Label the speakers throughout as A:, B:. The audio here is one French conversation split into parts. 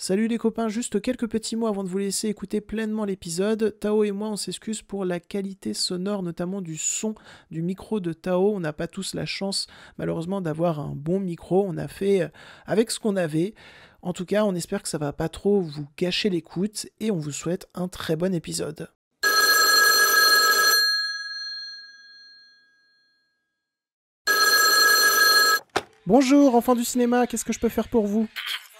A: Salut les copains, juste quelques petits mots avant de vous laisser écouter pleinement l'épisode. Tao et moi, on s'excuse pour la qualité sonore, notamment du son du micro de Tao. On n'a pas tous la chance, malheureusement, d'avoir un bon micro. On a fait avec ce qu'on avait. En tout cas, on espère que ça va pas trop vous gâcher l'écoute et on vous souhaite un très bon épisode. Bonjour, enfants du cinéma, qu'est-ce que je peux faire pour vous ?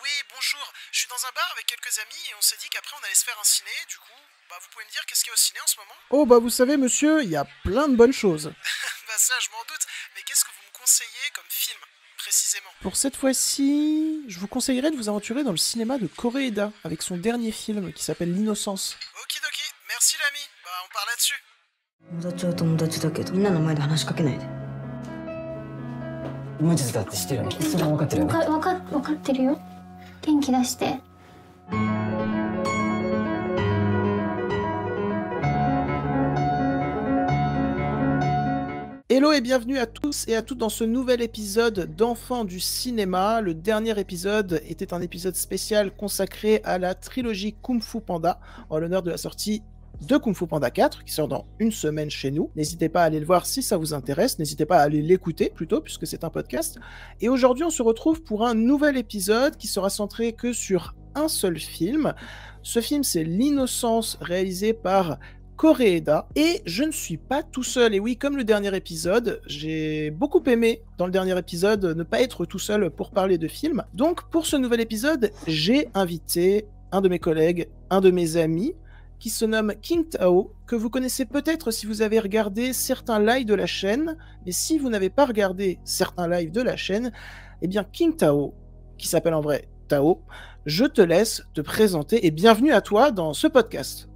B: Oui, bonjour. Je suis dans un bar avec quelques amis et on s'est dit qu'après on allait se faire un ciné. Du coup, vous pouvez me dire qu'est-ce qu'il y a au ciné en ce moment?
A: Oh vous savez monsieur, il y a plein de bonnes choses.
B: Ça, je m'en doute. Mais qu'est-ce que vous me conseillez comme film, précisément?
A: Pour cette fois-ci, je vous conseillerais de vous aventurer dans le cinéma de Koreeda avec son dernier film qui s'appelle L'Innocence.
B: Okidoki, merci l'ami. On part là-dessus.
C: 友達は友達だけどみんなの前で話しかけないで
D: 無実だって知ってるよね。それは分かってるよね。
E: 分かってるよ。元気出して。
A: Hello et bienvenue à tous et à toutes dans ce nouvel épisode d'Enfants du cinéma. Le dernier épisode était un épisode spécial consacré à la trilogie Kung Fu Panda en l'honneur de la sortie de Kung Fu Panda 4 qui sort dans une semaine chez nous. N'hésitez pas à aller le voir si ça vous intéresse, n'hésitez pas à aller l'écouter plutôt puisque c'est un podcast. Et aujourd'hui on se retrouve pour un nouvel épisode qui sera centré que sur un seul film. Ce film c'est L'Innocence réalisé par Koreeda, et je ne suis pas tout seul, et oui, comme le dernier épisode, j'ai beaucoup aimé dans le dernier épisode ne pas être tout seul pour parler de films. Donc pour ce nouvel épisode, j'ai invité un de mes collègues, un de mes amis, qui se nomme King Tao, que vous connaissez peut-être si vous avez regardé certains lives de la chaîne, mais si vous n'avez pas regardé certains lives de la chaîne, eh bien King Tao, qui s'appelle en vrai Tao, je te laisse te présenter, et bienvenue à toi dans ce podcast.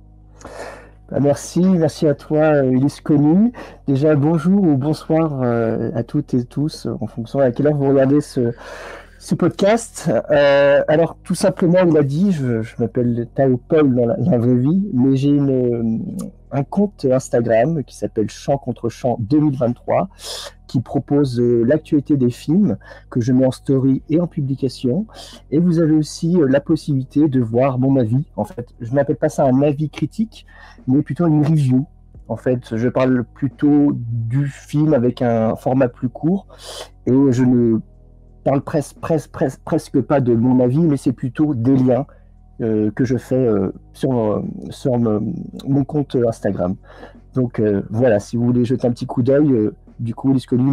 F: Merci à toi Ulysse Connu. Déjà bonjour ou bonsoir à toutes et tous en fonction à quelle heure vous regardez ce podcast. Alors tout simplement, il a dit, je m'appelle Tao Paul dans la vraie vie, mais j'ai un compte Instagram qui s'appelle Chant contre Chant 2023 qui propose l'actualité des films que je mets en story et en publication. Et vous avez aussi la possibilité de voir mon avis. En fait, je n'appelle pas ça un avis critique, mais plutôt une review. En fait, je parle plutôt du film avec un format plus court et je ne parle presque pas de mon avis, mais c'est plutôt des liens que je fais sur mon compte Instagram. Donc voilà, si vous voulez jeter un petit coup d'œil, du coup, Ulysse Connu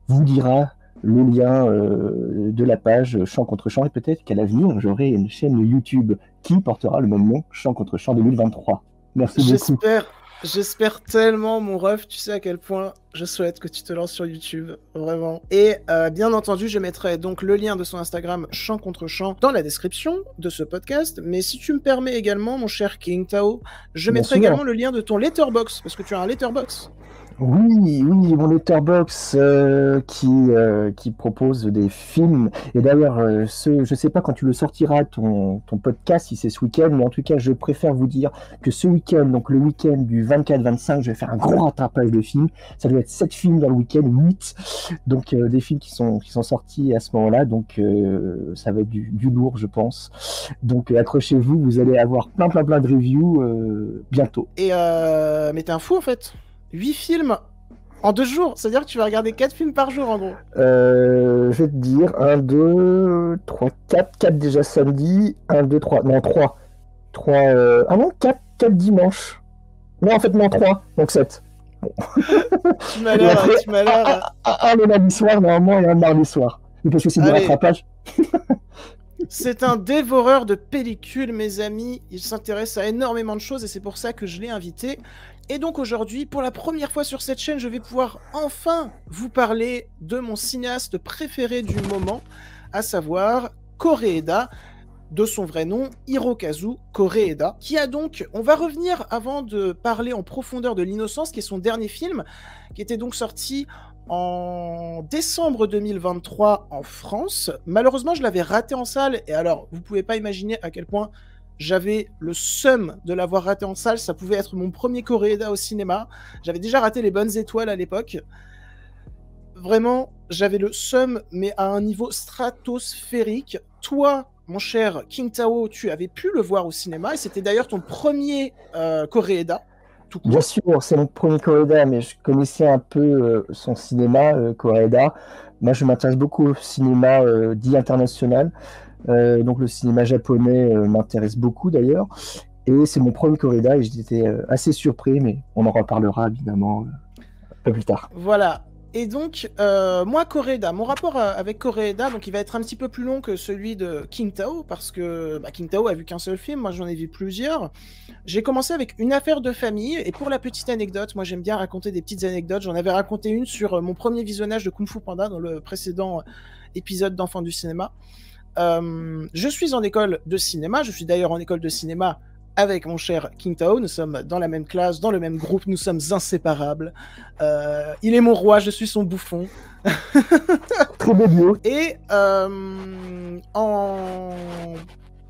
F: vous dira le lien de la page Chant contre Chant, et peut-être qu'à l'avenir, j'aurai une chaîne YouTube qui portera le même nom, Chant contre Chant 2023. Merci beaucoup.
A: J'espère tellement, mon ref, tu sais à quel point je souhaite que tu te lances sur YouTube, vraiment. Et bien entendu, je mettrai donc le lien de son Instagram Chant contre Chant dans la description de ce podcast. Mais si tu me permets également, mon cher King Tao, je mettrai également le lien de ton Letterboxd, parce que tu as un Letterboxd.
F: Oui, mon Letterboxd qui propose des films. Et d'ailleurs, je sais pas quand tu le sortiras, ton podcast, si c'est ce week-end, mais en tout cas, je préfère vous dire que ce week-end, donc le week-end du 24-25, je vais faire un gros rattrapage de films. Ça doit être 7 films dans le week-end, 8. Donc, des films qui sont sortis à ce moment-là. Donc, ça va être du lourd, je pense. Donc, accrochez-vous, vous allez avoir plein de reviews bientôt.
A: Et mais t'es un fou, en fait. 8 films en 2 jours, c'est-à-dire que tu vas regarder 4 films par jour en gros.
F: Je vais te dire 1, 2, 3, 4 déjà samedi, 1, 2, 3, non 3. 3, ah non, 4 dimanches. Non, en fait, non, 3, donc 7. Bon.
A: Tu m'as l'air.
F: Un le lundi soir, normalement, et un mardi soir. Parce que c'est du rattrapage.
A: C'est un dévoreur de pellicules, mes amis. Il s'intéresse à énormément de choses et c'est pour ça que je l'ai invité. Et donc aujourd'hui, pour la première fois sur cette chaîne, je vais pouvoir enfin vous parler de mon cinéaste préféré du moment, à savoir Koreeda, de son vrai nom, Hirokazu Koreeda, qui a donc, on va revenir avant de parler en profondeur de L'Innocence, qui est son dernier film, qui était donc sorti en décembre 2023 en France. Malheureusement, je l'avais raté en salle, et alors, vous pouvez pas imaginer à quel point j'avais le seum de l'avoir raté en salle. Ça pouvait être mon premier Koreeda au cinéma. J'avais déjà raté Les Bonnes Étoiles à l'époque. Vraiment, j'avais le seum, mais à un niveau stratosphérique. Toi, mon cher King Tao, tu avais pu le voir au cinéma, et c'était d'ailleurs ton premier Koreeda, tout court.
F: Bien sûr, c'est mon premier Koreeda, mais je connaissais un peu son cinéma, Koreeda. Moi, je m'intéresse beaucoup au cinéma dit international. Donc le cinéma japonais m'intéresse beaucoup d'ailleurs. Et c'est mon premier Koreeda et j'étais assez surpris, mais on en reparlera évidemment un peu plus tard.
A: Voilà. Et donc, moi, Koreeda, mon rapport avec Koreeda, donc il va être un petit peu plus long que celui de King Tao, parce que King Tao a vu qu'un seul film, moi j'en ai vu plusieurs. J'ai commencé avec Une affaire de famille, et pour la petite anecdote, moi j'aime bien raconter des petites anecdotes. J'en avais raconté une sur mon premier visionnage de Kung Fu Panda dans le précédent épisode d'Enfants du cinéma. Je suis en école de cinéma, je suis d'ailleurs en école de cinéma avec mon cher King Tao, nous sommes dans la même classe, dans le même groupe, nous sommes inséparables. Il est mon roi, je suis son bouffon.
F: Très beau bio.
A: Et en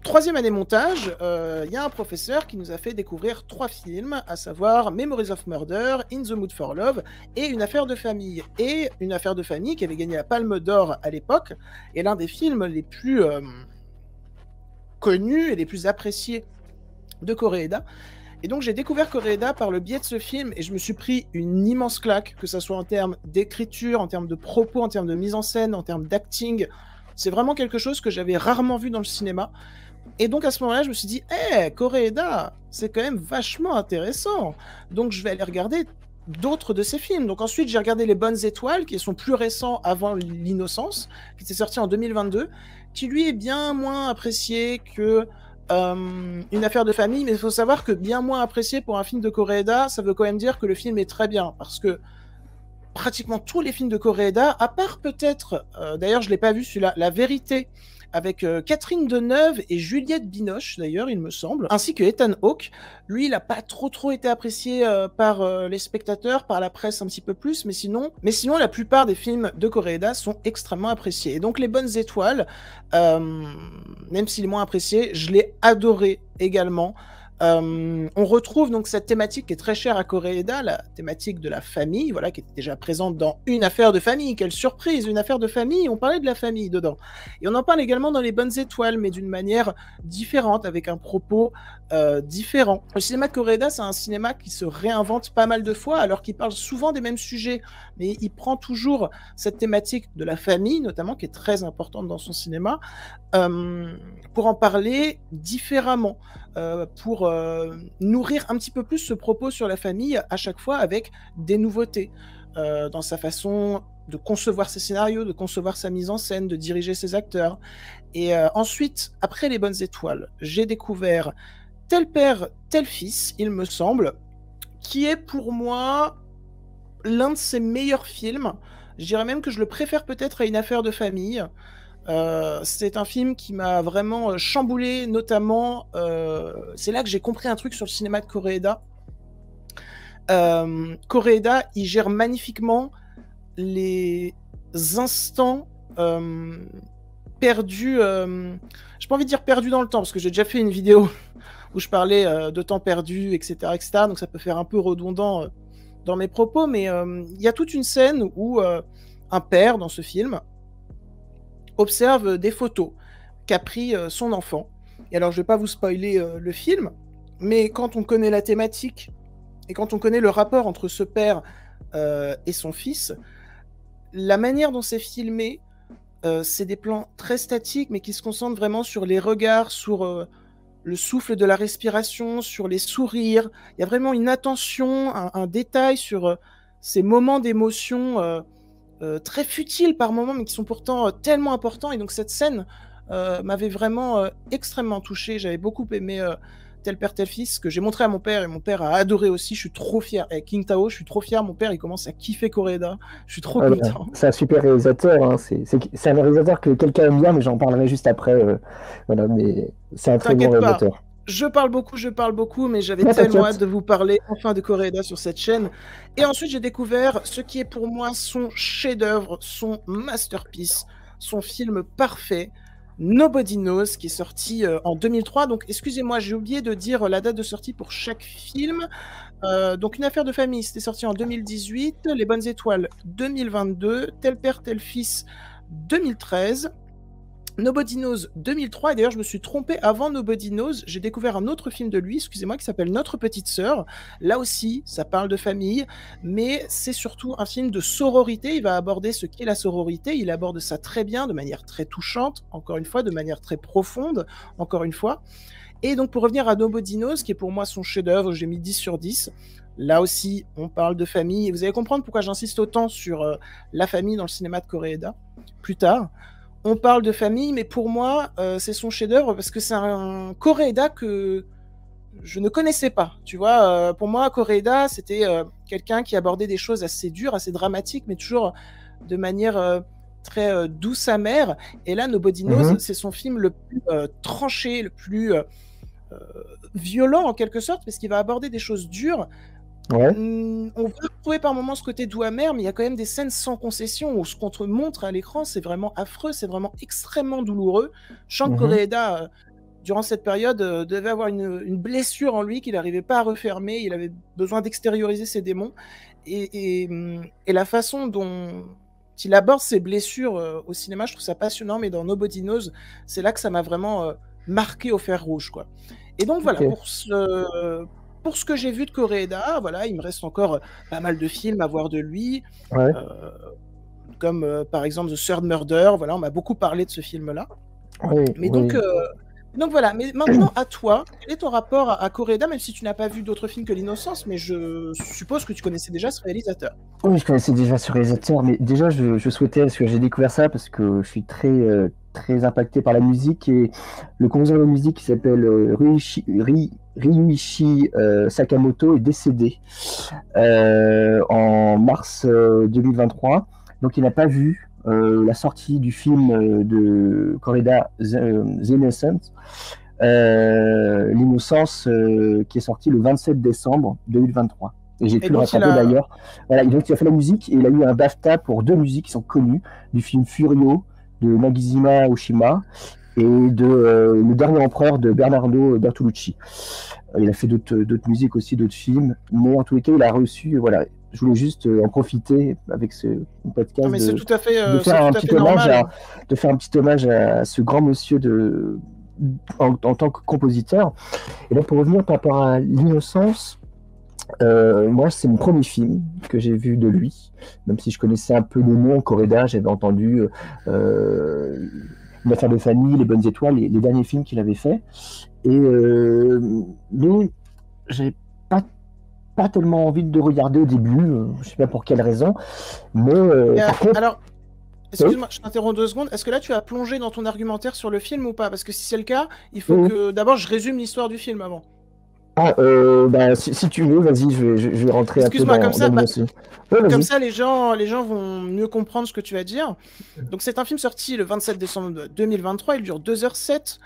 A: troisième année montage, il y a un professeur qui nous a fait découvrir 3 films, à savoir Memories of Murder, In the Mood for Love et Une affaire de famille. Et Une affaire de famille qui avait gagné la Palme d'Or à l'époque, est l'un des films les plus connus et les plus appréciés de Koreeda. Et donc j'ai découvert Koreeda par le biais de ce film et je me suis pris une immense claque, que ce soit en termes d'écriture, en termes de propos, en termes de mise en scène, en termes d'acting. C'est vraiment quelque chose que j'avais rarement vu dans le cinéma. Et donc à ce moment-là, je me suis dit, Koreeda, c'est quand même vachement intéressant. Donc je vais aller regarder d'autres de ces films. Donc ensuite, j'ai regardé Les Bonnes Étoiles, qui sont plus récents avant L'Innocence, qui était sorti en 2022, qui lui est bien moins apprécié que Une affaire de famille, mais il faut savoir que bien moins apprécié pour un film de Koreeda, ça veut quand même dire que le film est très bien, parce que pratiquement tous les films de Koreeda, à part peut-être, d'ailleurs je l'ai pas vu celui-là, La Vérité, avec Catherine Deneuve et Juliette Binoche, d'ailleurs, il me semble, ainsi que Ethan Hawke. Lui, il n'a pas trop été apprécié par les spectateurs, par la presse un petit peu plus, mais sinon, la plupart des films de Koreeda sont extrêmement appréciés. Et donc, Les Bonnes Étoiles, même s'il est moins apprécié, je l'ai adoré également. On retrouve donc cette thématique qui est très chère à Koreeda, la thématique de la famille, voilà, qui était déjà présente dans Une affaire de famille. Quelle surprise, Une affaire de famille, on parlait de la famille dedans. Et on en parle également dans Les Bonnes Étoiles, mais d'une manière différente, avec un propos différent. Le cinéma de Koreeda, c'est un cinéma qui se réinvente pas mal de fois, alors qu'il parle souvent des mêmes sujets, mais il prend toujours cette thématique de la famille, notamment, qui est très importante dans son cinéma, pour en parler différemment. Pour nourrir un petit peu plus ce propos sur la famille à chaque fois avec des nouveautés dans sa façon de concevoir ses scénarios, de concevoir sa mise en scène, de diriger ses acteurs. Et ensuite, après Les Bonnes Étoiles, j'ai découvert Tel père, tel fils, il me semble, qui est pour moi l'un de ses meilleurs films. Je dirais même que je le préfère peut-être à Une affaire de famille. C'est un film qui m'a vraiment chamboulé, notamment, c'est là que j'ai compris un truc sur le cinéma de Koreeda. Koreeda, il gère magnifiquement les instants perdus, j'ai pas envie de dire perdus dans le temps, parce que j'ai déjà fait une vidéo où je parlais de temps perdu, etc., etc., donc ça peut faire un peu redondant dans mes propos, mais il y a toute une scène où un père, dans ce film, observe des photos qu'a pris son enfant. Et alors, je vais pas vous spoiler le film, mais quand on connaît la thématique et quand on connaît le rapport entre ce père et son fils, la manière dont c'est filmé, c'est des plans très statiques, mais qui se concentrent vraiment sur les regards, sur le souffle de la respiration, sur les sourires. Il y a vraiment une attention, un détail sur ces moments d'émotion très futiles par moments, mais qui sont pourtant tellement importants. Et donc cette scène m'avait vraiment extrêmement touché. J'avais beaucoup aimé Tel père, tel fils, que j'ai montré à mon père, et mon père a adoré aussi. Je suis trop fier. Et King Tao, je suis trop fier. Mon père, il commence à kiffer Koreeda. Je suis trop content.
F: C'est un super réalisateur. Hein. C'est un réalisateur que quelqu'un aime bien, mais j'en parlerai juste après. Voilà, mais c'est un très bon réalisateur.
A: Je parle beaucoup, mais j'avais tellement hâte de vous parler enfin de Koreeda sur cette chaîne. Et ensuite, j'ai découvert ce qui est pour moi son chef-d'œuvre, son masterpiece, son film parfait, Nobody Knows, qui est sorti en 2003. Donc, excusez-moi, j'ai oublié de dire la date de sortie pour chaque film. Donc, Une affaire de famille, c'était sorti en 2018. Les Bonnes Étoiles, 2022. Tel père, tel fils, 2013. Nobody Knows 2003, et d'ailleurs je me suis trompé, avant Nobody Knows, j'ai découvert un autre film de lui, excusez-moi, qui s'appelle Notre Petite Sœur. Là aussi, ça parle de famille, mais c'est surtout un film de sororité. Il va aborder ce qu'est la sororité, il aborde ça très bien, de manière très touchante, encore une fois, de manière très profonde, encore une fois. Et donc pour revenir à Nobody Knows, qui est pour moi son chef-d'œuvre, j'ai mis 10 sur 10. Là aussi, on parle de famille, et vous allez comprendre pourquoi j'insiste autant sur la famille dans le cinéma de Koreeda, plus tard. On parle de famille, mais pour moi, c'est son chef-d'œuvre parce que c'est un Koreeda que je ne connaissais pas. Tu vois, pour moi, Koreeda, c'était quelqu'un qui abordait des choses assez dures, assez dramatiques, mais toujours de manière très douce, amère. Et là, Nobody Knows, c'est son film le plus tranché, le plus violent en quelque sorte, parce qu'il va aborder des choses dures.
F: Ouais.
A: On peut trouver par moments ce côté doux amer, mais il y a quand même des scènes sans concession où ce qu'on te montre à l'écran, c'est vraiment affreux, c'est vraiment extrêmement douloureux. Je sens que Koreeda, durant cette période, devait avoir une blessure en lui qu'il n'arrivait pas à refermer, il avait besoin d'extérioriser ses démons. Et la façon dont il aborde ses blessures au cinéma, je trouve ça passionnant, mais dans Nobody Knows, c'est là que ça m'a vraiment marqué au fer rouge, quoi. Et donc voilà, pour ce que j'ai vu de Koreeda, voilà, il me reste encore pas mal de films à voir de lui, comme par exemple The Third Murder. Voilà, on m'a beaucoup parlé de ce film-là. Mais donc voilà. Mais maintenant, à toi, quel est ton rapport à Koreeda, même si tu n'as pas vu d'autres films que L'Innocence, mais je suppose que tu connaissais déjà ce réalisateur.
F: Oui, je connaissais déjà ce réalisateur, mais déjà je souhaitais, parce que j'ai découvert ça, parce que je suis très impacté par la musique, et le compositeur de musique qui s'appelle Ryuichi Sakamoto est décédé en mars 2023, donc il n'a pas vu la sortie du film de Koreeda, The Innocent, L'Innocence, qui est sorti le 27 décembre 2023. Et j'ai pu le rattraper d'ailleurs. Voilà, donc il a fait la musique, et il a eu un BAFTA pour 2 musiques qui sont connues, du film Furio de Nagizima Oshima et de Le Dernier Empereur de Bernardo Bertolucci. Il a fait d'autres musiques aussi, d'autres films, mais en tous les cas, il a reçu, voilà, je voulais juste en profiter avec ce podcast
A: mais c'est tout à fait,
F: de faire un petit hommage à ce grand monsieur en tant que compositeur. Et là, pour revenir par rapport à L'Innocence, moi, c'est mon premier film que j'ai vu de lui, même si je connaissais un peu le nom Koreeda, j'avais entendu Une affaire de famille, Les Bonnes Étoiles, les derniers films qu'il avait fait. Mais j'avais pas tellement envie de regarder au début, je sais pas pour quelle raison, mais par contre...
A: Alors, excuse-moi, je t'interromps 2 secondes. Est-ce que là tu as plongé dans ton argumentaire sur le film ou pas? Parce que si c'est le cas, il faut que d'abord je résume l'histoire du film avant.
F: Si tu veux, vas-y, je vais rentrer un peu dans
A: comme ça, les gens vont mieux comprendre ce que tu vas dire. Donc, c'est un film sorti le 27 décembre 2023. Il dure 2h07.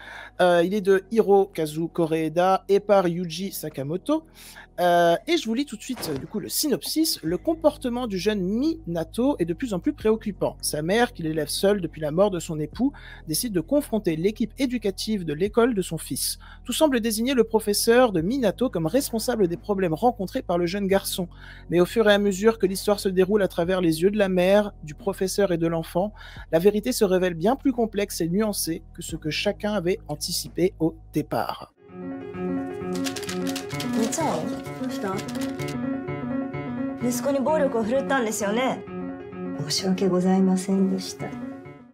A: Il est de Hirokazu Koreeda et par Yuji Sakamoto. Et je vous lis tout de suite du coup le synopsis. Le comportement du jeune Minato est de plus en plus préoccupant. Sa mère, qui l'élève seule depuis la mort de son époux, décide de confronter l'équipe éducative de l'école de son fils. Tout semble désigner le professeur de Minato comme responsable des problèmes rencontrés par le jeune garçon. Mais au fur et à mesure que l'histoire se déroule à travers les yeux de la mère, du professeur et de l'enfant, la vérité se révèle bien plus complexe et nuancée que ce que chacun avait anticipé au départ.
C: どうした息子に暴力を振るったんですよね申し訳ございませんでした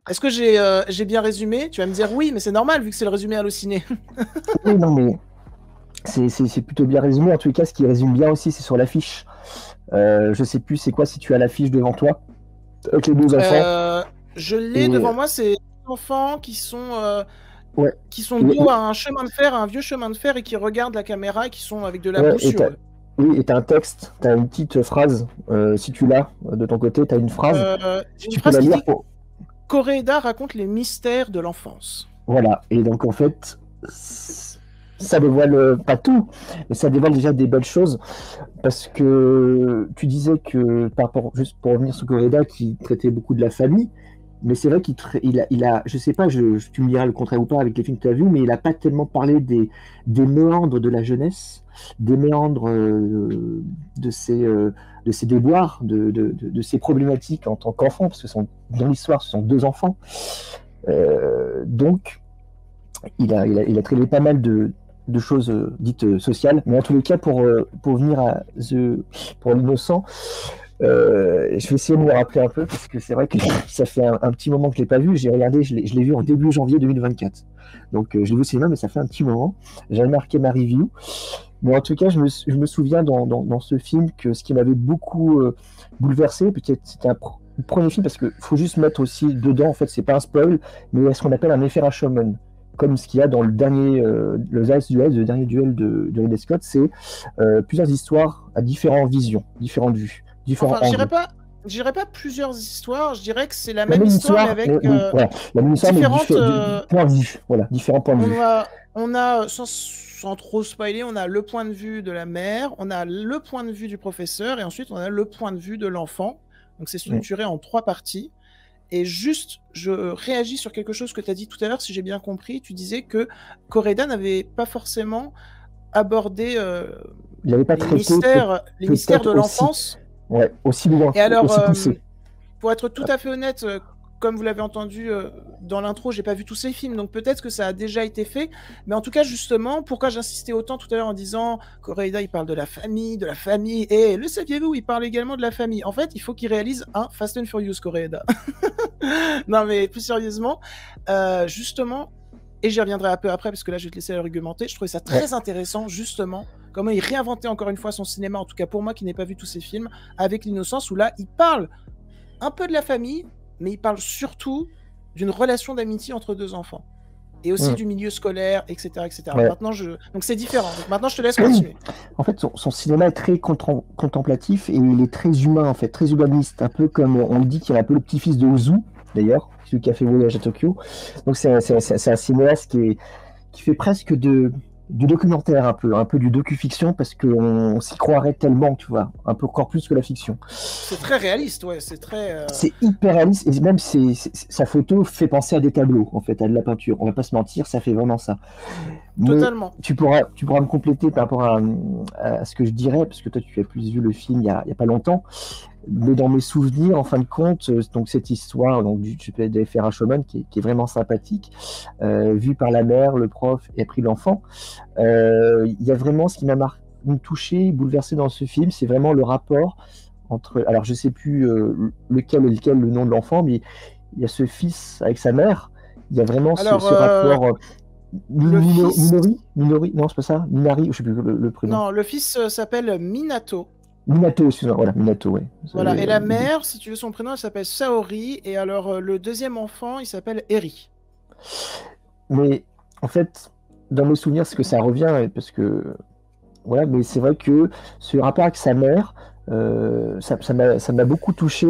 A: Est-ce que j'ai bien résumé? Tu vas me dire oui, mais c'est normal vu que c'est le résumé Allociné.
F: Oui, non, mais c'est plutôt bien résumé. En tout cas, ce qui résume bien aussi, c'est sur l'affiche. Je sais plus c'est quoi si tu as l'affiche devant toi avec les 2 enfants.
A: Je l'ai devant moi, c'est des enfants qui sont dos à un chemin de fer, un vieux chemin de fer, et qui regardent la caméra et qui sont avec de la boussure.
F: Oui, et t'as un texte, t'as une petite phrase, si tu l'as de ton côté, t'as une phrase.
A: Une phrase qui dit Koreeda raconte les mystères de l'enfance.
F: Voilà, et donc en fait, ça dévoile pas tout, mais ça dévoile déjà des belles choses, parce que tu disais que, par rapport, juste pour revenir sur Koreeda, qui traitait beaucoup de la famille, mais c'est vrai qu'il a, je sais pas, tu me diras le contraire ou pas avec les films que tu as vus, mais il a pas tellement parlé des méandres de la jeunesse, des méandres de ses déboires, de ses problématiques en tant qu'enfant, parce que dans l'histoire, ce sont 2 enfants. Donc, il a traité pas mal de choses dites sociales, mais en tous les cas, pour venir pour l'innocent, je vais essayer de me rappeler un peu, parce que c'est vrai que ça fait un petit moment que je l'ai pas vu. J'ai regardé, je l'ai vu en début janvier 2024. Donc je l'ai vu au cinéma, mais ça fait un petit moment. J'avais marqué ma review. Mais en tout cas, je me souviens dans ce film que ce qui m'avait beaucoup bouleversé, peut-être c'était le premier film, parce qu'il faut juste mettre aussi dedans, en fait, c'est pas un spoil, mais ce qu'on appelle un effet Rashomon. Comme ce qu'il y a dans le dernier, le Zayas Duel, le dernier duel de Ridley Scott, c'est plusieurs histoires à différentes visions, différentes vues.
A: Enfin, je dirais pas plusieurs histoires, je dirais que c'est la même histoire, mais avec
F: voilà, la même histoire,
A: différentes
F: mais points de vue. Voilà, différents points de vue.
A: On a sans trop spoiler, on a le point de vue de la mère, on a le point de vue du professeur, et ensuite on a le point de vue de l'enfant. Donc c'est structuré en 3 parties. Et juste, je réagis sur quelque chose que tu as dit tout à l'heure, si j'ai bien compris. Tu disais que Koreda n'avait pas forcément abordé
F: il n'avait pas traité
A: les mystères de l'enfance.
F: Ouais, aussi loin.
A: Et alors,
F: aussi poussé.
A: Pour être tout à fait honnête, comme vous l'avez entendu dans l'intro, j'ai pas vu tous ces films, donc peut-être que ça a déjà été fait. Mais en tout cas, justement, pourquoi j'insistais autant tout à l'heure en disant Koreda, il parle de la famille, et le saviez-vous, il parle également de la famille. En fait, il faut qu'il réalise un Fast and Furious Koreda. Non, mais plus sérieusement, justement, et j'y reviendrai un peu après, parce que là, je vais te laisser argumenter. Je trouvais ça très intéressant, justement, comment il réinventait encore une fois son cinéma, en tout cas pour moi qui n'ai pas vu tous ces films, avec l'innocence, où là, il parle un peu de la famille, mais il parle surtout d'une relation d'amitié entre 2 enfants. Et aussi du milieu scolaire, etc. etc.
F: Ouais.
A: Maintenant, donc c'est différent. Donc maintenant, je te laisse continuer.
F: En fait, son cinéma est très contemplatif et il est très humain, en fait, très humaniste. Un peu comme on le dit qu'il est un peu le petit-fils de Ozu, d'ailleurs, celui qui a fait Voyage à Tokyo. Donc c'est un cinéaste qui fait presque du documentaire, un peu du docu-fiction, parce qu'on s'y croirait tellement, tu vois, un peu encore plus que la fiction.
A: C'est très réaliste, ouais, c'est très...
F: C'est hyper réaliste, et même sa photo fait penser à des tableaux, en fait, à de la peinture. On va pas se mentir, ça fait vraiment ça.
A: Totalement.
F: Mais tu pourras me compléter par rapport à ce que je dirais, parce que toi, tu as plus vu le film il y a pas longtemps. Mais dans mes souvenirs, en fin de compte, donc cette histoire donc, du d'effet Rashomon qui est vraiment sympathique, vue par la mère, le prof et après l'enfant, il y a vraiment ce qui m'a touché, bouleversé dans ce film, c'est vraiment le rapport entre... Alors, je sais plus lequel est lequel, le nom de l'enfant, mais il y a ce fils avec sa mère, il y a vraiment ce rapport... Minori, non, c'est pas ça, Minari, je sais plus le prénom.
A: Non, le fils s'appelle Minato.
F: Minato, excuse-moi, voilà, Minato, ouais.
A: Voilà, et la mère, si tu veux son prénom, elle s'appelle Saori, et alors le deuxième enfant, il s'appelle Eri.
F: Mais en fait, dans mes souvenirs, c'est que ça revient, parce que voilà, mais c'est vrai que ce rapport avec sa mère, ça m'a beaucoup touché,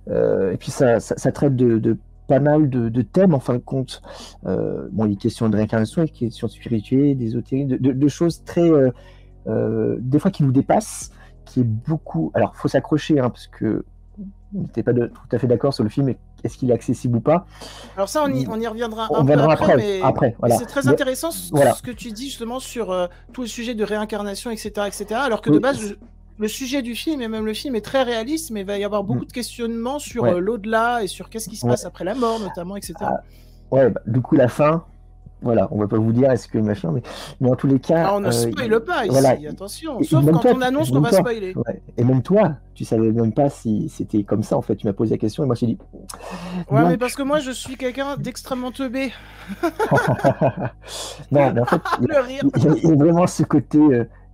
F: et puis ça traite de pas mal de thèmes en fin de compte. Bon, il est question de réincarnation, il est question de spiritualité, d'ésotérisme, de choses très, des fois qui nous dépassent, qui est beaucoup. Alors, faut s'accrocher, hein, parce que on n'était pas tout à fait d'accord sur le film, est-ce qu'il est accessible ou pas.
A: Alors ça, on y reviendra
F: on
A: un peu
F: après, voilà.
A: C'est très intéressant ce que tu dis justement sur tout le sujet de réincarnation, etc. etc. alors que de base, le sujet du film, et même le film est très réaliste, mais il va y avoir beaucoup de questionnements sur l'au-delà, et sur qu'est-ce qui se passe après la mort, notamment, etc.
F: Du coup, la fin... Voilà, on va pas vous dire est-ce que machin, mais en tous les cas...
A: on ne spoile pas ici, voilà. Attention, sauf quand on annonce qu'on va spoiler.
F: Ouais. Et même toi, tu savais même pas si c'était comme ça, en fait. Tu m'as posé la question et moi, je t'ai dit...
A: Ouais, mais parce que moi, je suis quelqu'un d'extrêmement teubé.
F: Non, mais en fait, il y a vraiment ce côté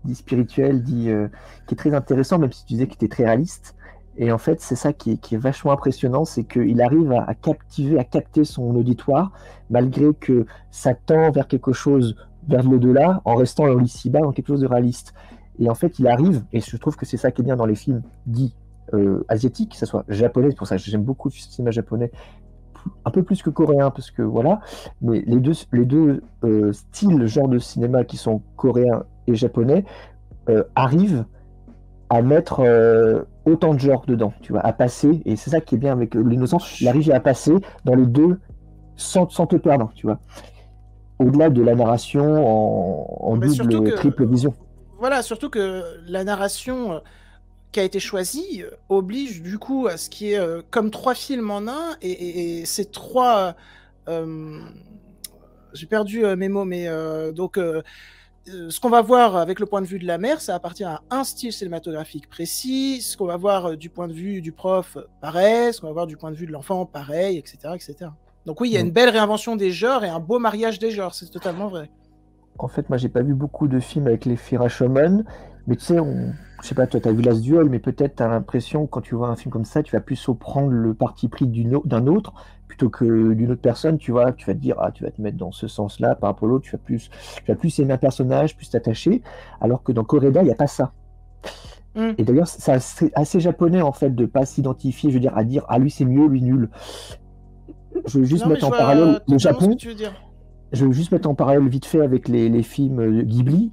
F: dit spirituel, qui est très intéressant, même si tu disais qu'il était très réaliste. Et en fait, c'est ça qui est vachement impressionnant, c'est qu'il arrive à capter son auditoire, malgré que ça tend vers quelque chose, vers l'au-delà, en restant ici-bas, dans quelque chose de réaliste. Et en fait, il arrive, et je trouve que c'est ça qui est bien dans les films dits asiatiques, que ce soit japonais, c'est pour ça que j'aime beaucoup le cinéma japonais, un peu plus que coréen, parce que voilà, mais les deux styles, genre de cinéma qui sont coréens et japonais, arrivent à mettre autant de genres dedans, tu vois, à passer, et c'est ça qui est bien avec l'innocence, il arrive à passer dans les deux sans te perdre, tu vois, au-delà de la narration en double, triple vision.
A: Voilà, surtout que la narration qui a été choisie oblige du coup à ce qui est comme 3 films en un, et ces 3 j'ai perdu mes mots, mais donc ce qu'on va voir avec le point de vue de la mère, ça appartient à un style cinématographique précis. Ce qu'on va voir du point de vue du prof, pareil. Ce qu'on va voir du point de vue de l'enfant, pareil, etc., etc. Donc oui, il y a une belle réinvention des genres et un beau mariage des genres, c'est totalement vrai.
F: En fait, moi, j'ai pas vu beaucoup de films avec les Rashomon, mais tu sais, je sais pas, toi, tu as vu Last Duel, mais peut-être tu as l'impression, quand tu vois un film comme ça, tu vas plus prendre le parti pris d'un autre plutôt que d'une autre personne, tu vois, tu vas te dire, ah, tu vas te mettre dans ce sens-là par rapport à l'autre, tu vas plus aimer un personnage, plus t'attacher, alors que dans Correda, il n'y a pas ça. Et d'ailleurs, c'est assez japonais, en fait, de pas s'identifier, je veux dire, à dire, ah, lui, c'est mieux, lui, nul. Je veux juste mettre en parallèle le Japon. Je veux juste mettre en parallèle vite fait avec les films Ghibli,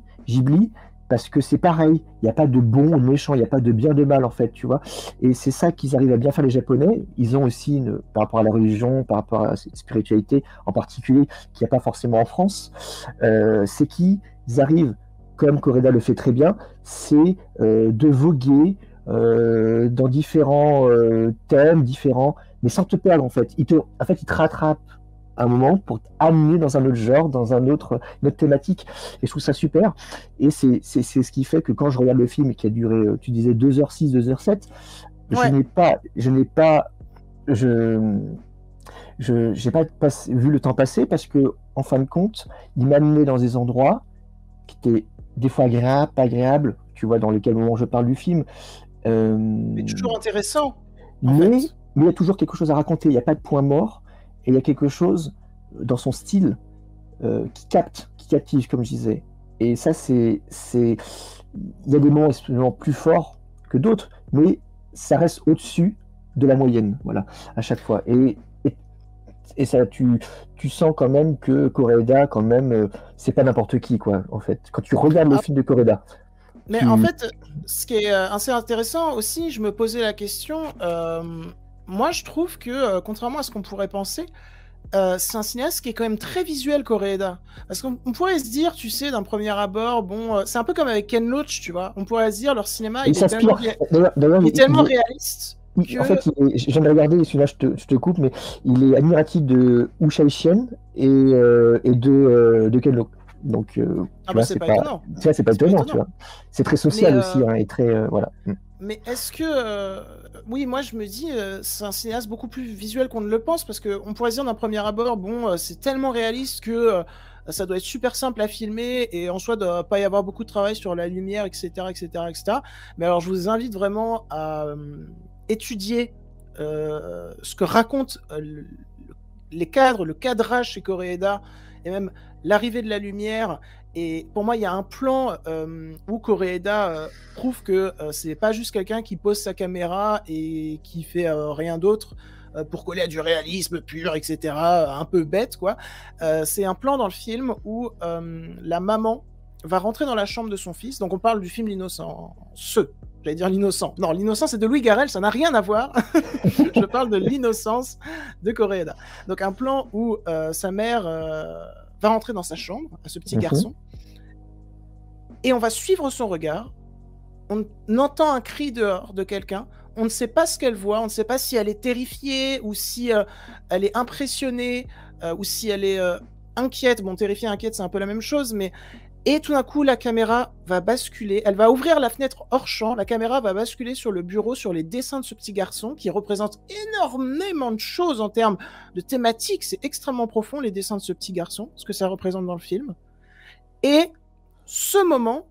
F: parce que c'est pareil, il n'y a pas de bon ou de méchant, il n'y a pas de bien de mal en fait, tu vois. Et c'est ça qu'ils arrivent à bien faire les Japonais. Ils ont aussi, par rapport à la religion, par rapport à la spiritualité en particulier, qu'il n'y a pas forcément en France, c'est qu'ils arrivent, comme Correda le fait très bien, c'est de voguer dans différents thèmes, mais sans te perdre en fait. Ils te rattrapent un moment pour t'amener dans un autre genre, dans une autre thématique. Et je trouve ça super. Et c'est ce qui fait que quand je regarde le film qui a duré, tu disais 2h06, 2h07, je n'ai pas vu le temps passer parce que, en fin de compte, il m'a amené dans des endroits qui étaient des fois agréables, pas agréables, tu vois, dans lequel moment je parle du film.
A: Mais toujours intéressant.
F: Mais il y a toujours quelque chose à raconter. Il n'y a pas de point mort. Et il y a quelque chose dans son style qui captive, comme je disais. Et ça, il y a des moments plus forts que d'autres, mais ça reste au-dessus de la moyenne, voilà, à chaque fois. Et ça, tu sens quand même que Correda, quand même, c'est pas n'importe qui, quoi, en fait. Quand tu regardes le film de Correda.
A: Mais en fait, ce qui est assez intéressant aussi, je me posais la question. Moi, je trouve que, contrairement à ce qu'on pourrait penser, c'est un cinéaste qui est quand même très visuel, Correda. Parce qu'on pourrait se dire, tu sais, d'un premier abord, bon, c'est un peu comme avec Ken Loach, tu vois. On pourrait se dire, leur cinéma, il est tellement réaliste. Que...
F: En fait, je viens de regarder, celui-là, je te coupe, mais il est admiratif de Wu Shaixin et de Ken Loach. Donc,
A: c'est pas étonnant.
F: C'est pas étonnant, tu vois. C'est très social aussi, hein, et très, voilà.
A: Mais est-ce que... oui, moi je me dis, c'est un cinéaste beaucoup plus visuel qu'on ne le pense, parce qu'on pourrait se dire d'un premier abord, bon, c'est tellement réaliste que ça doit être super simple à filmer, et en soi, il ne doit pas y avoir beaucoup de travail sur la lumière, etc., etc., etc. Mais alors, je vous invite vraiment à étudier ce que racontent les cadres, le cadrage chez Correda, et même l'arrivée de la lumière. Et pour moi, il y a un plan où Correda prouve que c'est pas juste quelqu'un qui pose sa caméra et qui fait rien d'autre pour coller à du réalisme pur, etc. Un peu bête, quoi. C'est un plan dans le film où la maman va rentrer dans la chambre de son fils. Donc on parle du film L'Innocent. J'allais dire L'Innocent. Non, L'Innocent, c'est de Louis Garrel, ça n'a rien à voir. Je parle de L'Innocence de Correda. Donc un plan où sa mère... va rentrer dans sa chambre, à ce petit garçon, et on va suivre son regard. On entend un cri dehors de quelqu'un. On ne sait pas ce qu'elle voit. On ne sait pas si elle est terrifiée ou si elle est impressionnée ou si elle est inquiète. Bon, terrifiée, inquiète, c'est un peu la même chose, mais... Et tout d'un coup, la caméra va basculer. Elle va ouvrir la fenêtre hors champ. La caméra va basculer sur le bureau, sur les dessins de ce petit garçon qui représente énormément de choses en termes de thématiques. C'est extrêmement profond, les dessins de ce petit garçon, ce que ça représente dans le film. Et ce moment,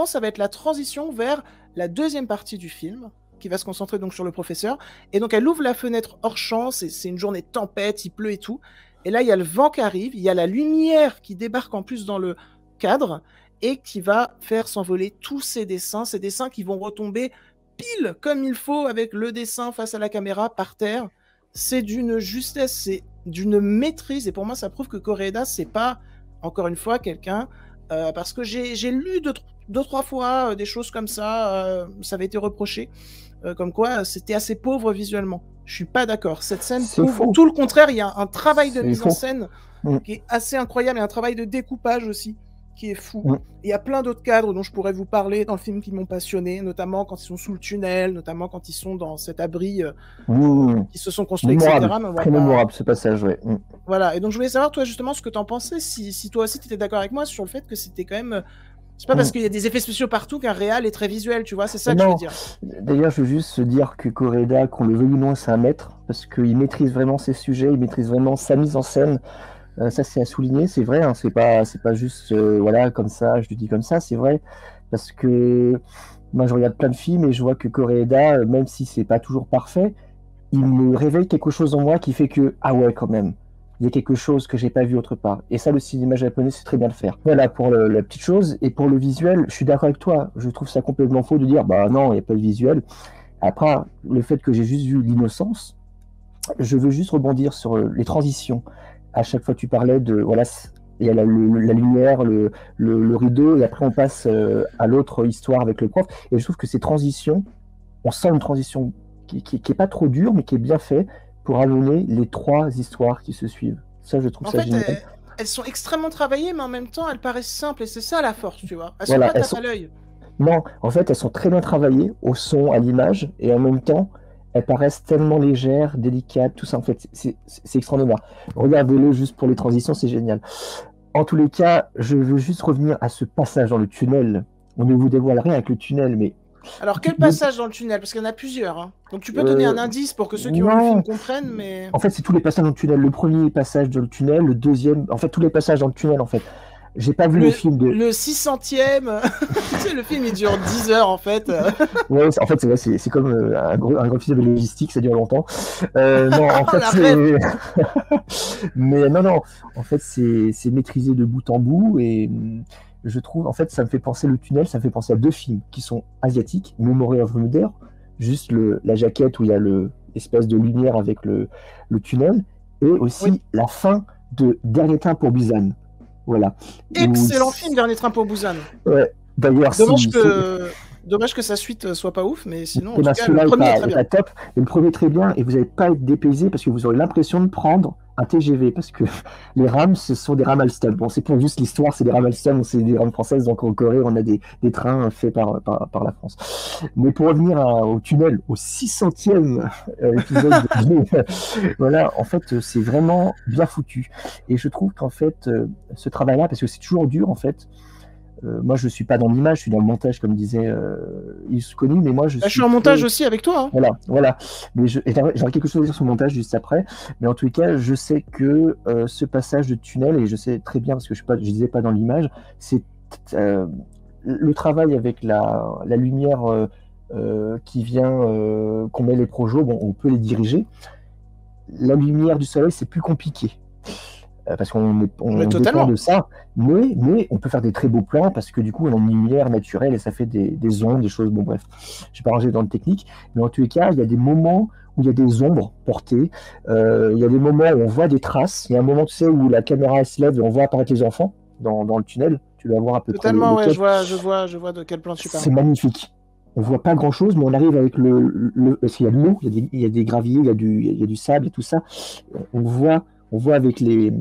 A: ça va être la transition vers la deuxième partie du film, qui va se concentrer donc sur le professeur. Et donc, elle ouvre la fenêtre hors champ. C'est une journée de tempête, il pleut et tout. Et là, il y a le vent qui arrive. Il y a la lumière qui débarque en plus dans le cadre et qui va faire s'envoler tous ces dessins qui vont retomber pile comme il faut avec le dessin face à la caméra par terre. C'est d'une justesse, c'est d'une maîtrise, et pour moi ça prouve que Correda c'est pas, encore une fois, quelqu'un parce que j'ai lu deux, trois fois des choses comme ça, ça avait été reproché comme quoi c'était assez pauvre visuellement. Je suis pas d'accord, cette scène prouve tout le contraire. Il y a un travail de mise en scène qui est assez incroyable, et un travail de découpage aussi qui est fou.
F: Mm.
A: Il y a plein d'autres cadres dont je pourrais vous parler dans le film qui m'ont passionné, notamment quand ils sont sous le tunnel, notamment quand ils sont dans cet abri qui se sont construits, etc.
F: Mémorable,
A: Mais on va
F: très
A: pas-
F: mémorable ce passage, ouais.
A: Voilà, et donc je voulais savoir, toi, justement, ce que t'en pensais, si toi aussi t'étais d'accord avec moi sur le fait que c'était quand même... C'est pas parce qu'il y a des effets spéciaux partout qu'un réal est très visuel, tu vois, c'est ça que je veux
F: Non.
A: dire.
F: D'ailleurs, je veux juste dire que Koreeda, qu'on le veuille ou non, c'est un maître, parce qu'il maîtrise vraiment ses sujets, il maîtrise vraiment sa mise en scène. Ça, c'est à souligner, c'est vrai, hein, c'est pas juste, voilà, comme ça, je le dis comme ça, c'est vrai, parce que moi, je regarde plein de films et je vois que Koreeda, même si c'est pas toujours parfait, il me réveille quelque chose en moi qui fait que, ah ouais, quand même, il y a quelque chose que j'ai pas vu autre part. Et ça, le cinéma japonais, c'est très bien le faire. Voilà pour la petite chose. Et pour le visuel, je suis d'accord avec toi. Je trouve ça complètement faux de dire, bah non, il n'y a pas de visuel. Après, le fait que j'ai juste vu l'innocence, je veux juste rebondir sur les transitions. À chaque fois, tu parlais de, voilà, il y a la lumière, le rideau, et après on passe à l'autre histoire avec le prof. Et je trouve que ces transitions, on sent une transition qui est pas trop dure, mais qui est bien fait pour amener les trois histoires qui se suivent. Ça, je trouve
A: En
F: ça
A: fait,
F: génial.
A: elles sont extrêmement travaillées, mais en même temps, elles paraissent simples, et c'est ça la force, tu vois. Elles
F: Voilà,
A: sont pas
F: elles
A: tapes
F: sont-
A: à l'œil.
F: Non, en fait, elles sont très bien travaillées au son, à l'image, et en même temps, elles paraissent tellement légères, délicates, tout ça. En fait, c'est extraordinaire. Regardez-le juste pour les transitions, c'est génial. En tous les cas, je veux juste revenir à ce passage dans le tunnel. On ne vous dévoile rien avec le tunnel, mais
A: Alors, quel passage dans le tunnel? Parce qu'il y en a plusieurs. Hein. Donc, tu peux donner un indice pour que ceux qui ont vu le
F: non.
A: film comprennent, mais...
F: En fait, c'est tous les passages dans le tunnel. Le premier passage dans le tunnel, le deuxième, en fait, tous les passages dans le tunnel, en fait. J'ai pas vu le film de.
A: Le 600e, tu sais, le film il dure 10 heures en fait.
F: Ouais, en fait, c'est comme un gros film de logistique, ça dure longtemps. Non, en fait,
A: La
F: c'est. Mais non, en fait, c'est maîtrisé de bout en bout et je trouve, en fait, ça me fait penser le tunnel, ça me fait penser à deux films qui sont asiatiques, Memory of Murder, juste la jaquette où il y a l'espèce de lumière avec le tunnel, et aussi
A: Oui.
F: la fin de Dernier train pour Busan. Voilà.
A: Excellent film, Dernier train pour Busan.
F: Ouais. D'ailleurs,
A: Dommage que sa suite soit pas ouf, mais sinon, en
F: Eh
A: tout
F: ben,
A: cas,
F: celui-là
A: le premier est très
F: est
A: bien.
F: pas top, et le premier est très bien, et vous n'allez pas être dépaysé parce que vous aurez l'impression de prendre un TGV, parce que les rames, ce sont des rames Alstom. Bon, c'est pour juste l'histoire, c'est des rames Alstom, c'est des rames françaises, donc en Corée, on a des trains faits par la France. Mais pour revenir au tunnel, au 600e épisode voilà, en fait, c'est vraiment bien foutu. Et je trouve qu'en fait, ce travail-là, parce que c'est toujours dur, en fait, moi, je suis pas dans l'image, je suis dans le montage, comme disait Yves Connu, mais moi, je
A: Je suis en montage aussi avec toi. Hein.
F: Voilà. Mais j'aurais quelque chose à dire sur le montage juste après. Mais en tout cas, je sais que ce passage de tunnel, et je sais très bien, parce que je disais pas dans l'image, c'est le travail avec la lumière qui vient, qu'on met les projos, bon, on peut les diriger. La lumière du soleil, c'est plus compliqué. Parce qu'on dépend de ça, mais on peut faire des très beaux plans parce que du coup on a une lumière naturelle et ça fait des ombres, des choses, bon bref, je vais pas ranger dans le technique, mais en tous les cas il y a des moments où il y a des ombres portées, il y a des moments où on voit des traces, il y a un moment tu sais où la caméra elle se lève et on voit apparaître les enfants dans le tunnel, tu vas voir à peu près
A: Totalement, ouais, je vois de quel plan tu parles.
F: C'est magnifique. On voit pas grand chose, mais on arrive avec parce qu'il y a de l'eau, il y a des graviers, il y a du sable et tout ça, on voit avec les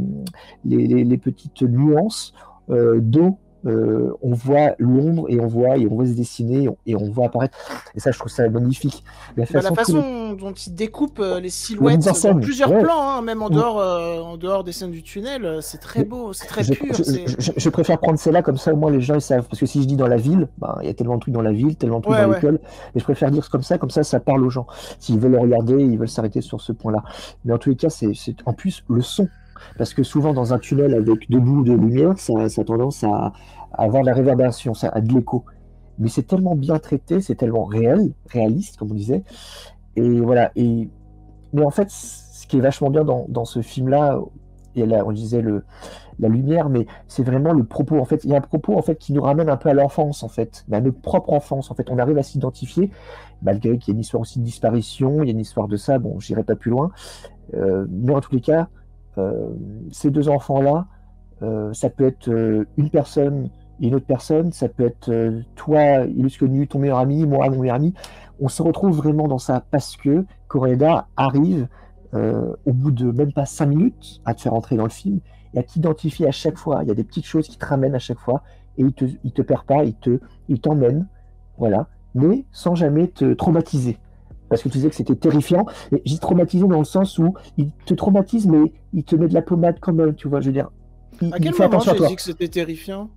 F: petites nuances d'eau, on voit l'ombre et on voit se dessiner et on voit apparaître. Et ça, je trouve ça magnifique.
A: La façon dont il découpe les silhouettes dans plusieurs plans, hein, même en dehors des scènes du tunnel, c'est très beau, c'est très pur.
F: Je préfère prendre celle-là, comme ça au moins les gens ils savent. Parce que si je dis dans la ville, il y a tellement de trucs dans la ville, tellement de trucs dans l'école. Mais je préfère dire comme ça parle aux gens. S'ils veulent le regarder, ils veulent s'arrêter sur ce point-là. Mais en tous les cas, c'est en plus le son. Parce que souvent dans un tunnel avec de boue de lumière, ça a tendance à avoir de la réverbération, à de l'écho. Mais c'est tellement bien traité, c'est tellement réaliste, comme on disait. Et voilà. Mais en fait, ce qui est vachement bien dans ce film-là, et là, on disait la lumière, mais c'est vraiment le propos. En fait, il y a un propos en fait qui nous ramène un peu à l'enfance, en fait, à notre propre enfance. En fait, on arrive à s'identifier, malgré qu'il y a une histoire aussi de disparition, il y a une histoire de ça. Bon, j'irai pas plus loin. Mais en tous les cas, ces deux enfants-là, ça peut être une personne et une autre personne, ça peut être toi, Illustre Connu, ton meilleur ami, moi, mon meilleur ami. On se retrouve vraiment dans ça parce que Koreeda arrive au bout de même pas 5 minutes à te faire entrer dans le film et à t'identifier à chaque fois. Il y a des petites choses qui te ramènent à chaque fois, et il te perd pas, il t'emmène, voilà, mais sans jamais te traumatiser. Parce que tu disais que c'était terrifiant, et j'ai traumatisé dans le sens où il te traumatise, mais il te met de la pommade quand même, tu vois, je veux dire.
A: À quel
F: fait
A: moment
F: attention à
A: j'ai
F: toi.
A: dit que c'était terrifiant?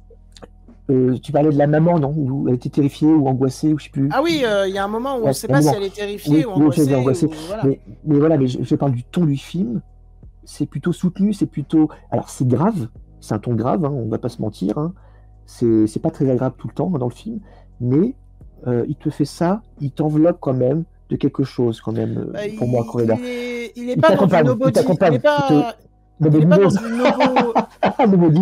F: Tu parlais de la maman, non? Où elle était terrifiée ou angoissée, ou je sais plus.
A: Ah oui, il y a un moment où on
F: Ouais,
A: ne sait pas si
F: moment.
A: elle est terrifiée ou
F: Oui, tu as dit
A: angoissée.
F: angoissée.
A: Voilà.
F: Mais voilà, mais je parle du ton du film. C'est plutôt soutenu, c'est plutôt. Alors c'est grave, c'est un ton grave, hein, on va pas se mentir. Hein. C'est pas très agréable tout le temps dans le film, mais il te fait ça, il t'enveloppe quand même de quelque chose, quand même, pour moi, Coréda.
A: Il est pas dans du nobody. Il est pas dans du nobo.
F: Nobody.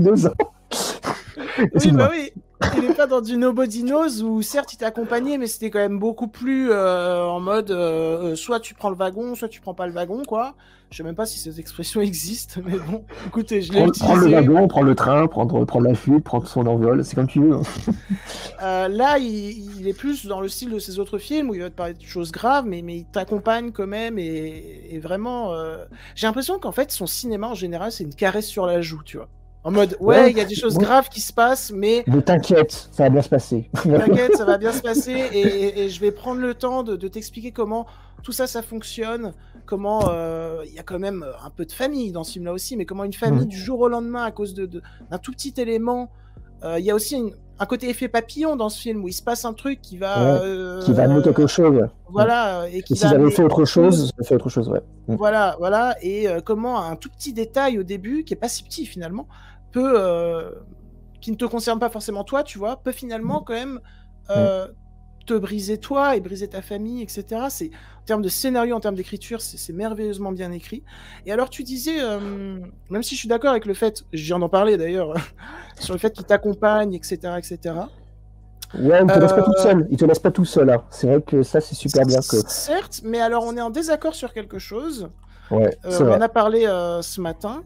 A: Oui, bah oui. Il est pas dans du Nobody Knows où certes il t'a accompagné, mais c'était quand même beaucoup plus en mode soit tu prends le wagon, soit tu prends pas le wagon, quoi. Je sais même pas si cette expression existe, mais bon, écoutez, je l'ai utilisée.
F: Prendre le wagon, prendre le train, prendre la fuite, prendre son envol, c'est comme tu veux.
A: Là, il est plus dans le style de ses autres films où il va te parler de choses graves, mais il t'accompagne quand même et vraiment. J'ai l'impression qu'en fait son cinéma en général c'est une caresse sur la joue, tu vois. En mode, ouais, il y a des choses graves qui se passent, mais
F: t'inquiète, ça va bien se passer.
A: T'inquiète, ça va bien se passer et je vais prendre le temps de t'expliquer comment tout ça fonctionne, comment il y a quand même un peu de famille dans ce film-là aussi, mais comment une famille du jour au lendemain, à cause d'un tout petit élément, il y a aussi un côté effet papillon dans ce film où il se passe un truc qui va...
F: qui va amener quelque chose.
A: Voilà. Et
F: si j'avais fait autre chose, j'aurais fait autre chose, ouais.
A: Voilà, et comment un tout petit détail au début, qui est pas si petit finalement, qui ne te concerne pas forcément toi, tu vois, peut finalement quand même te briser toi et briser ta famille, etc. En termes de scénario, en termes d'écriture, c'est merveilleusement bien écrit. Et alors tu disais, même si je suis d'accord avec le fait, je viens d'en parler d'ailleurs, sur le fait qu'il t'accompagne, etc., etc.
F: Ouais, il te laisse pas tout seul. Il te laisse pas tout seul. Hein. C'est vrai que ça, c'est super bien.
A: Certes, mais alors on est en désaccord sur quelque chose.
F: Ouais,
A: on en a parlé ce matin.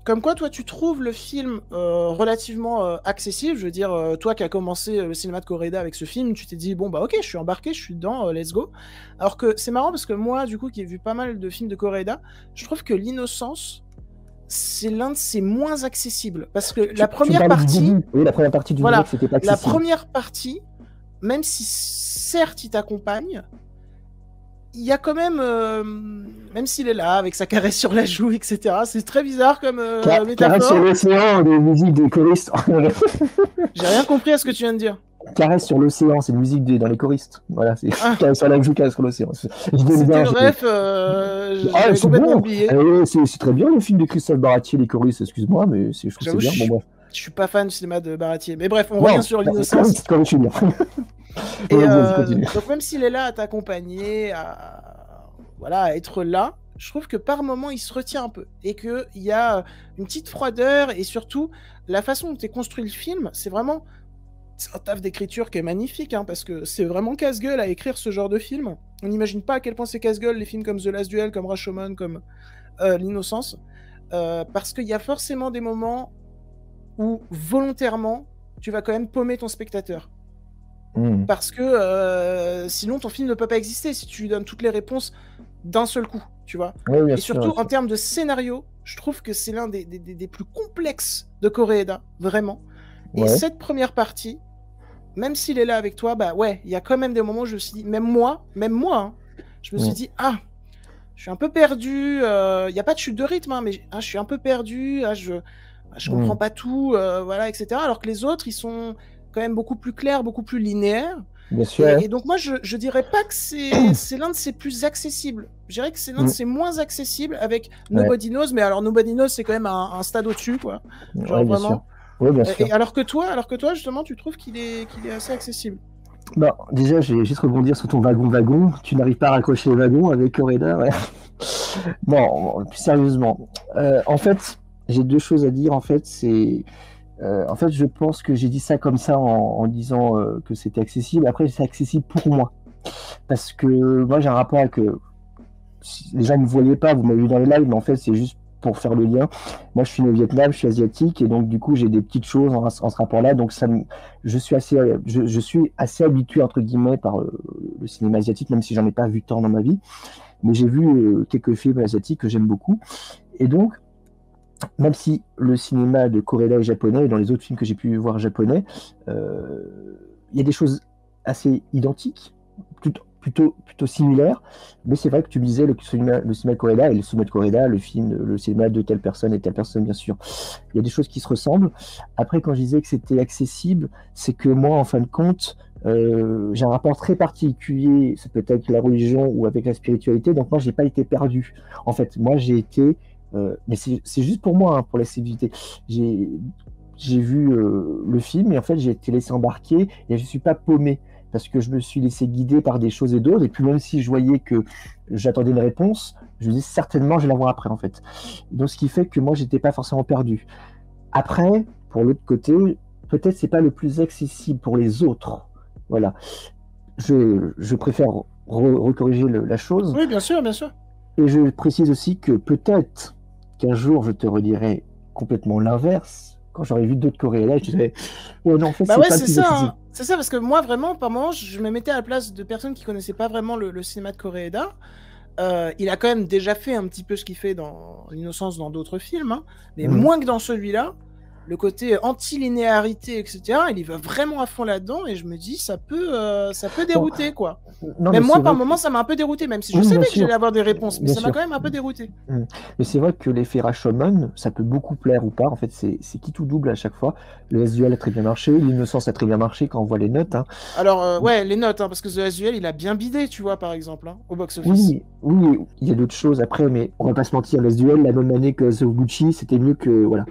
A: Comme quoi, toi, tu trouves le film relativement accessible. Je veux dire, toi qui as commencé le cinéma de Coréda avec ce film, tu t'es dit, bon, bah ok, je suis embarqué, je suis dedans, let's go. Alors que c'est marrant parce que moi, du coup, qui ai vu pas mal de films de Coréda, je trouve que L'Innocence, c'est l'un de ses moins accessibles. Parce que la première partie...
F: Oui, la première partie du
A: voilà,
F: c'était pas accessible.
A: La première partie, même si certes il t'accompagne, il y a quand même, même s'il est là avec sa caresse sur la joue, etc. C'est très bizarre comme métaphore.
F: Caresse sur l'océan, des musiques des choristes.
A: J'ai rien compris à ce que tu viens de dire.
F: Caresse sur l'océan, c'est une musique dans les choristes. Voilà, c'est caresse sur la joue, caresse sur l'océan.
A: C'était le ref, j'avais complètement oublié.
F: C'est très bien le film de Christophe Baratier, les choristes, excuse-moi, mais je trouve que c'est bien. Bon, bref.
A: Je suis pas fan du cinéma de Baratier. Mais bref, on revient sur L'Innocence.
F: Comme je suis bien.
A: Et donc même s'il est là à t'accompagner, à être là, je trouve que par moment il se retient un peu et qu'il y a une petite froideur et surtout la façon dont est construit le film, c'est vraiment un taf d'écriture qui est magnifique, hein, parce que c'est vraiment casse-gueule à écrire ce genre de film. On n'imagine pas à quel point c'est casse-gueule les films comme The Last Duel, comme Rashomon, comme L'Innocence, parce qu'il y a forcément des moments où volontairement tu vas quand même paumer ton spectateur. Parce que sinon ton film ne peut pas exister si tu lui donnes toutes les réponses d'un seul coup, tu vois.
F: Oui,
A: et surtout en termes de scénario, je trouve que c'est l'un des plus complexes de Koreeda, vraiment. Et cette première partie, même s'il est là avec toi, bah ouais, il y a quand même des moments où je me suis dit, même moi, hein, je me suis dit, je suis un peu perdu, il n'y a pas de chute de rythme, hein, mais je suis un peu perdu, je comprends pas tout, voilà, etc. Alors que les autres, ils sont quand même beaucoup plus clair, beaucoup plus linéaire.
F: Bien sûr.
A: Et donc moi, je dirais pas que c'est l'un de ses plus accessibles. Je dirais que c'est l'un de ses moins accessibles avec Nobody Knows, mais alors Nobody Knows, c'est quand même un stade au-dessus, quoi. Genre vraiment.
F: Oui, bien sûr.
A: Et alors que toi, justement, tu trouves qu'il est assez accessible.
F: Bon, déjà, je vais juste rebondir sur ton wagon. Tu n'arrives pas à raccrocher les wagons avec Coréda, ouais. Bon, plus sérieusement. En fait, j'ai deux choses à dire. En fait, en fait, je pense que j'ai dit ça comme ça en disant que c'était accessible. Après, c'est accessible pour moi. Parce que moi, j'ai un rapport avec... les gens ne me voyaient pas, vous m'avez vu dans les lives, mais en fait, c'est juste pour faire le lien. Moi, je suis né au Vietnam, je suis asiatique, et donc, du coup, j'ai des petites choses en ce rapport-là. Donc, je suis assez habitué, entre guillemets, par le cinéma asiatique, même si j'en ai pas vu tant dans ma vie. Mais j'ai vu quelques films asiatiques que j'aime beaucoup. Et donc, même si le cinéma de Koreeda est japonais, et dans les autres films que j'ai pu voir japonais, il y a des choses assez identiques, plutôt similaires, mais c'est vrai que tu me disais le cinéma de Koreeda et le cinéma de Koreeda, le cinéma de telle personne et telle personne, bien sûr. Il y a des choses qui se ressemblent. Après, quand je disais que c'était accessible, c'est que moi, en fin de compte, j'ai un rapport très particulier, ça peut être avec la religion ou avec la spiritualité, donc moi, j'ai pas été perdu. En fait, moi, j'ai été mais c'est juste pour moi, hein, pour la séduité. J'ai vu le film et en fait j'ai été laissé embarquer et je suis pas paumé parce que je me suis laissé guider par des choses et d'autres. Et puis même si je voyais que j'attendais une réponse, je me disais certainement je vais la voir après en fait. Donc ce qui fait que moi j'étais pas forcément perdu. Après, pour l'autre côté, peut-être c'est pas le plus accessible pour les autres. Voilà. Je préfère recorriger la chose.
A: Oui, bien sûr, bien sûr.
F: Et je précise aussi que peut-être qu'un jour je te redirai complètement l'inverse. Quand j'aurais vu d'autres Coréens, je dirais ouais, non, en fait,
A: Bah ouais,
F: pas le
A: c'est
F: plus
A: ça,
F: accessible.
A: hein. C'est ça, parce que moi, vraiment, par moments, je me mettais à la place de personnes qui connaissaient pas vraiment le cinéma de Koreeda. Il a quand même déjà fait un petit peu ce qu'il fait dans L'Innocence dans d'autres films, hein, mais moins que dans celui-là. Le côté anti-linéarité, etc., il y va vraiment à fond là-dedans, et je me dis, ça peut dérouter, quoi.
F: Non,
A: même
F: mais
A: moi,
F: c'est
A: par
F: vrai
A: moment, ça m'a un peu dérouté, même si je
F: Oui,
A: savais
F: bien
A: que j'allais
F: sûr.
A: avoir des réponses, mais
F: Bien
A: ça m'a
F: sûr.
A: quand même un peu dérouté.
F: Mais c'est vrai que l'effet Rashomon, ça peut beaucoup plaire ou pas. En fait, c'est qui tout double à chaque fois. Le SDL a très bien marché, l'Innocence a très bien marché quand on voit les notes, hein.
A: Alors, ouais, les notes, hein, parce que The Last Duel, il a bien bidé, tu vois, par exemple, hein, au box-office.
F: Oui, oui, il y a d'autres choses après, mais on va pas se mentir, les duels, la même année que House of Gucci, c'était mieux que. Voilà.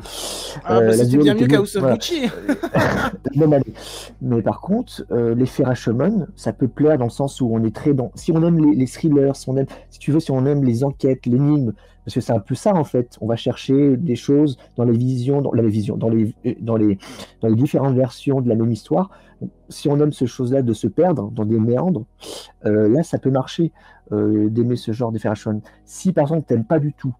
A: Ah, bah,
F: La
A: c'était
F: duel
A: bien
F: était
A: mieux qu'House of
F: voilà.
A: Gucci.
F: La même année. Mais par contre, l'effet Rashomon, ça peut plaire dans le sens où on est très dans. Si on aime les thrillers, si tu veux, si on aime les enquêtes, l'énigme, parce que c'est un peu ça en fait. On va chercher des choses dans les visions, dans les différentes versions de la même histoire. Si on aime ce chose-là de se perdre dans des méandres, là ça peut marcher d'aimer ce genre d'effet Rashomon. Si par exemple t'aimes pas du tout,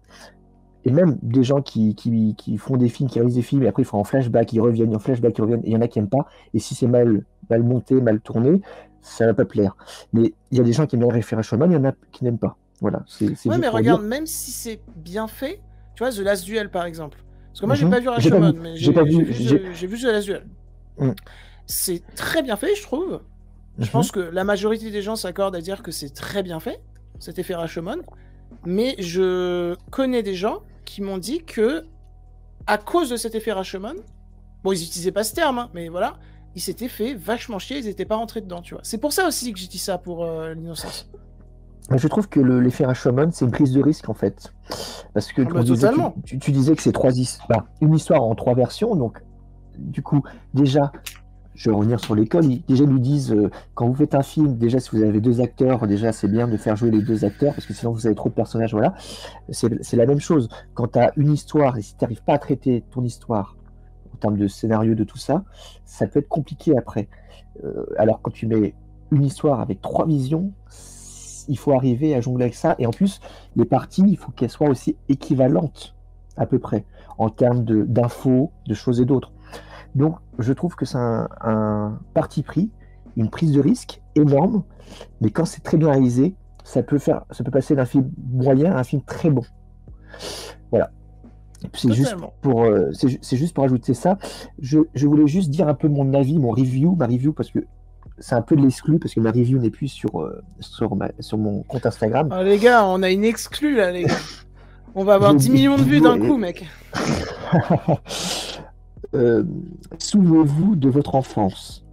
F: et même des gens qui font des films, qui réalisent des films, et après ils font en flashback, ils reviennent, en flashback, ils reviennent, et il y en a qui n'aiment pas, et si c'est mal monté, mal tourné, ça va pas plaire. Mais il y a des gens qui aiment bien Référé Showman, il y en a qui n'aiment pas. Voilà, c'est
A: Ouais,
F: juste
A: mais
F: pour
A: regarde,
F: dire.
A: même si c'est bien fait, tu vois, The Last Duel, par exemple. Parce que moi, j'ai
F: Mhm.
A: pas vu
F: J'ai pas
A: Rashomon,
F: vu,
A: mais
F: j'ai pas vu,
A: j'ai vu The Last Duel.
F: Mhm.
A: C'est très bien fait, je trouve. Je
F: Mhm.
A: pense que la majorité des gens s'accordent à dire que c'est très bien fait, cet effet Rashomon. Mais je connais des gens qui m'ont dit que, à cause de cet effet Rashomon, bon, ils n'utilisaient pas ce terme, hein, mais voilà, ils s'étaient fait vachement chier, ils n'étaient pas rentrés dedans, tu vois. C'est pour ça aussi que j'ai dit ça pour L'Innocence.
F: Mais je trouve que l'effet Rashomon, c'est une prise de risque en fait. Parce que
A: Ah bah, totalement.
F: tu disais que c'est une histoire en 3 versions, donc du coup, déjà, je vais revenir sur l'école, déjà ils nous disent, quand vous faites un film, déjà si vous avez 2 acteurs, déjà c'est bien de faire jouer les 2 acteurs, parce que sinon vous avez trop de personnages, voilà. C'est la même chose. Quand tu as une histoire, et si tu n'arrives pas à traiter ton histoire, en termes de scénario, de tout ça, ça peut être compliqué après. Alors quand tu mets une histoire avec 3 visions, il faut arriver à jongler avec ça, et en plus, les parties, il faut qu'elles soient aussi équivalentes, à peu près, en termes d'infos, de choses et d'autres. Donc, je trouve que c'est un parti pris, une prise de risque énorme, mais quand c'est très bien réalisé, ça peut passer d'un film moyen à un film très bon. Voilà. C'est juste pour ajouter ça. Je voulais juste dire un peu mon avis, ma review, parce que c'est un peu de l'exclu, parce que ma review n'est plus sur mon compte Instagram.
A: Ah, les gars, on a une exclue là, les gars. On va avoir 10 millions de vues d'un coup, mec.
F: Souvenez-vous de votre enfance.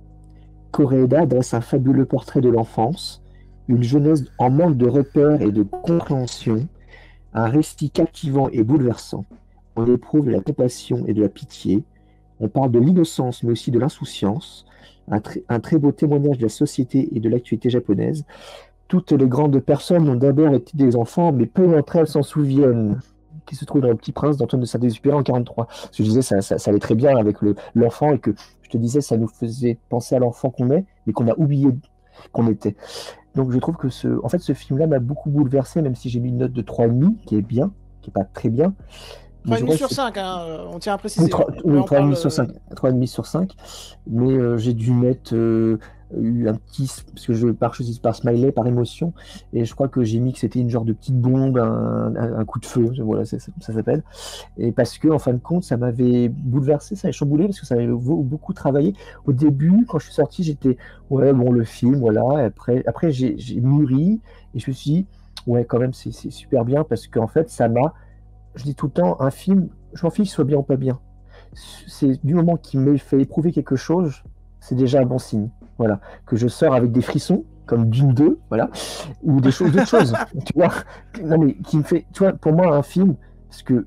F: Koreeda dresse un fabuleux portrait de l'enfance, une jeunesse en manque de repères et de compréhension, un récit captivant et bouleversant. On éprouve de la compassion et de la pitié. On parle de l'innocence, mais aussi de l'insouciance. Un très beau témoignage de la société et de l'actualité japonaise. Toutes les grandes personnes ont d'abord été des enfants, mais peu d'entre elles s'en souviennent. Qui se trouve dans Le Petit Prince d'Antoine de Saint-Exupéry en 1943. Ce que je disais, ça allait très bien avec l'enfant, et que je te disais, ça nous faisait penser à l'enfant qu'on est, mais qu'on a oublié qu'on était. Donc je trouve que ce film-là m'a beaucoup bouleversé, même si j'ai mis une note de 3,5, qui est bien, qui n'est pas très bien.
A: 3,5 sur 5, hein, on tient à préciser.
F: 3,5 sur 5. Mais j'ai dû mettre eu un petit, parce que je choisi par smiley, par émotion, et je crois que j'ai mis que c'était une genre de petite bombe, un coup de feu, voilà, ça s'appelle. Et parce que, en fin de compte, ça m'avait bouleversé, ça m'avait chamboulé, parce que ça m'avait beaucoup travaillé. Au début, quand je suis sorti, j'étais, ouais, bon, le film, voilà. Et après j'ai mûri, et je me suis dit, ouais, quand même, c'est super bien, parce qu'en fait, je dis tout le temps, un film, je m'en fiche qu'il soit bien ou pas bien. C'est du moment qu'il me fait éprouver quelque chose, c'est déjà un bon signe. Voilà. Que je sors avec des frissons, comme Dune 2, voilà, ou d'autres choses, tu vois. Non, mais qui me fait, tu vois, pour moi, un film, parce que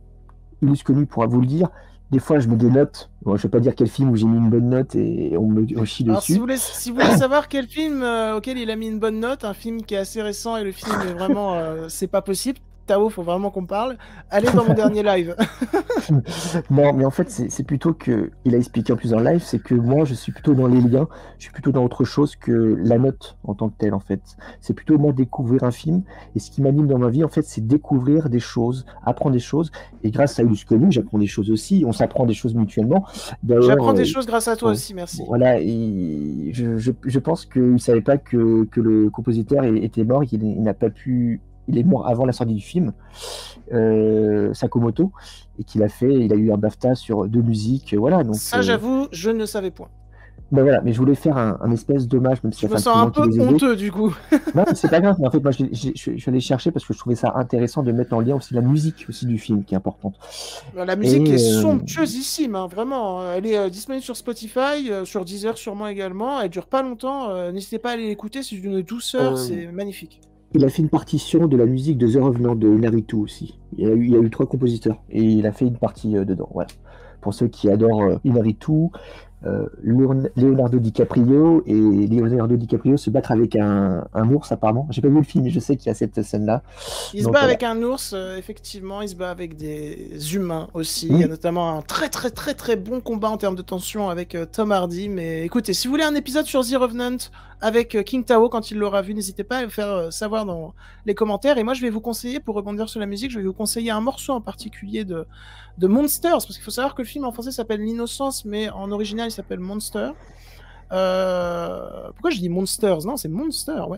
F: Illus Connu pourra vous le dire, des fois, je mets des notes. Bon, je vais pas dire quel film où j'ai mis une bonne note et on chie
A: Alors,
F: dessus.
A: si vous voulez savoir quel film auquel il a mis une bonne note, un film qui est assez récent et le film est vraiment, c'est pas possible. Tao, faut vraiment qu'on parle. Allez dans mon dernier live.
F: Non, mais en fait, c'est plutôt que, il a expliqué en plusieurs lives, c'est que moi, je suis plutôt dans les liens, je suis plutôt dans autre chose que la note en tant que telle, en fait. C'est plutôt moi découvrir un film, et ce qui m'anime dans ma vie, en fait, c'est découvrir des choses, apprendre des choses, et grâce à Illus Connu, j'apprends des choses aussi, on s'apprend des choses mutuellement.
A: J'apprends des choses grâce à toi aussi, merci.
F: Voilà, et je pense qu'il ne savait pas que le compositeur était mort, et qu'il n'a pas pu... Il est mort avant la sortie du film, Sakamoto, et il a eu un BAFTA sur 2 musiques, voilà. Donc,
A: ça, j'avoue, je ne savais point.
F: Ben voilà, mais je voulais faire un espèce d'hommage, même si
A: je me sens un peu honteux du coup.
F: Non, c'est pas grave, mais en fait, moi, je suis allé chercher parce que je trouvais ça intéressant de mettre en lien aussi la musique aussi du film, qui est importante.
A: La musique est somptueusissime, hein, vraiment. Elle est disponible sur Spotify, sur Deezer sûrement également. Elle dure pas longtemps. N'hésitez pas à aller l'écouter, c'est d'une douceur, c'est magnifique.
F: Il a fait une partition de la musique de The Revenant de Inaritu aussi. Il y a eu 3 compositeurs et il a fait une partie dedans. Voilà. Pour ceux qui adorent Inaritu, Leonardo DiCaprio se battre avec un ours apparemment. J'ai pas vu le film, mais je sais qu'il y a cette scène-là.
A: Il se bat avec un ours, effectivement. Il se bat avec des humains aussi. Il y a notamment un très bon combat en termes de tension avec Tom Hardy. Mais écoutez, si vous voulez un épisode sur The Revenant avec King Tao quand il l'aura vu, n'hésitez pas à le faire savoir dans les commentaires. Et moi, je vais vous conseiller, pour rebondir sur la musique, je vais vous conseiller un morceau en particulier de Monsters, parce qu'il faut savoir que le film en français s'appelle L'Innocence, mais en original il s'appelle Monster. Pourquoi je dis Monsters? Non, c'est Monster, ouais.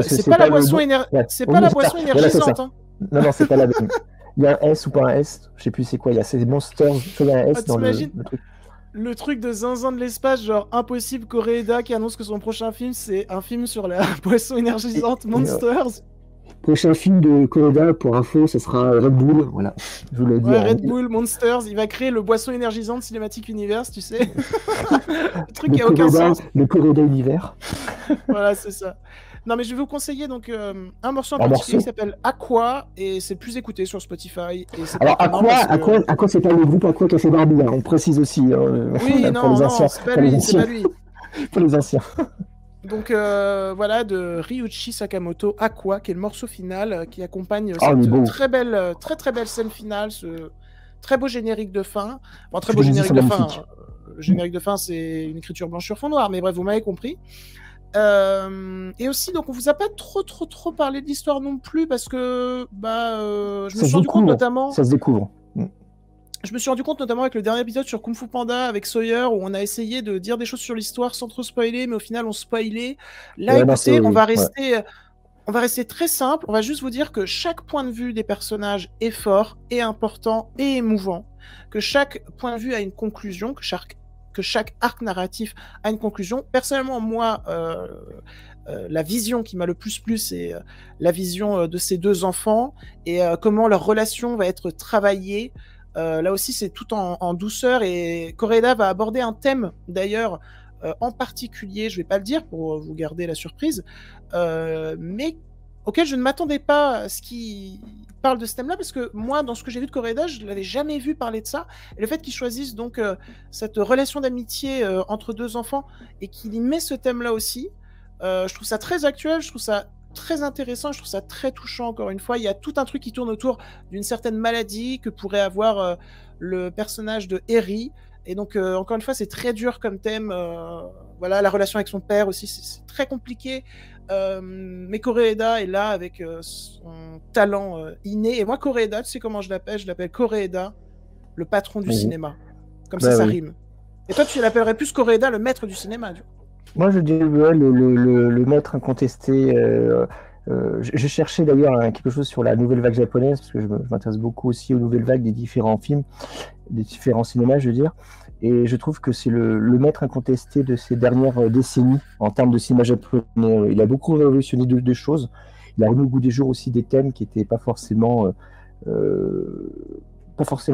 A: C'est pas la boisson énergisante. Hein.
F: Non, c'est pas la même. Il y a un S ou pas un S, je sais plus c'est quoi, il y a ces Monsters, il y a un S dans le truc.
A: Le truc de zinzin de l'espace, genre impossible, Koreeda qui annonce que son prochain film c'est un film sur la boisson énergisante Monsters.
F: Prochain film de Koreeda, pour info, ce sera Red Bull, voilà. Je vous l'ai dit.
A: Red Bull, Monsters, il va créer le boisson énergisante Cinematic Universe, tu sais. Le truc qui a aucun sens.
F: Le Koreeda Univers.
A: Voilà, c'est ça. Non, mais je vais vous conseiller donc un morceau en particulier qui s'appelle Aqua, et c'est le plus écouté sur Spotify. Et
F: alors Aqua, c'est pas le groupe Aqua qui a fait Barbie, hein, on précise aussi.
A: Oui, non, c'est pas lui.
F: Pour les anciens.
A: Donc voilà, de Ryuichi Sakamoto, Aqua, qui est le morceau final qui accompagne cette très belle scène finale, ce très beau générique de fin. Bon, très beau générique de fin. Le générique de fin, c'est une écriture blanche sur fond noir, mais bref, vous m'avez compris. Et aussi, donc, on vous a pas trop parlé de l'histoire non plus, parce que je me suis rendu compte notamment.
F: Ça se découvre.
A: Je me suis rendu compte notamment avec le dernier épisode sur Kung Fu Panda avec Sawyer, où on a essayé de dire des choses sur l'histoire sans trop spoiler, mais au final on spoilait. Là, écoutez, on va rester très simple. On va juste vous dire que chaque point de vue des personnages est fort, et important et émouvant, que chaque point de vue a une conclusion, que chaque arc narratif a une conclusion. Personnellement, moi, la vision qui m'a le plus plu, c'est la vision de ces 2 enfants et comment leur relation va être travaillée. Là aussi, c'est tout en douceur, et Koreeda va aborder un thème, d'ailleurs, en particulier, je vais pas le dire pour vous garder la surprise, mais auquel je ne m'attendais pas à ce qu'il parle de ce thème-là, parce que moi, dans ce que j'ai vu de Koreeda, je l'avais jamais vu parler de ça, et le fait qu'il choisisse donc cette relation d'amitié entre 2 enfants, et qu'il y met ce thème-là aussi, je trouve ça très actuel, je trouve ça très intéressant, je trouve ça très touchant. Encore une fois, il y a tout un truc qui tourne autour d'une certaine maladie que pourrait avoir le personnage de Eri, et donc encore une fois, c'est très dur comme thème. Voilà, la relation avec son père aussi, c'est très compliqué, mais Koreeda est là avec son talent inné, et moi Koreeda, tu sais comment je l'appelle Koreeda, le patron du cinéma, comme ça rime. Et toi tu l'appellerais plus Koreeda, le maître du cinéma, du coup.
F: Moi, je dirais ouais, le maître incontesté. Je cherchais d'ailleurs quelque chose sur la nouvelle vague japonaise, parce que je m'intéresse beaucoup aussi aux nouvelles vagues des différents films, des différents cinémas, je veux dire. Et je trouve que c'est le maître incontesté de ces dernières décennies en termes de cinéma japonais. Il a beaucoup révolutionné de choses. Il a remis au goût des jours aussi des thèmes qui n'étaient pas forcément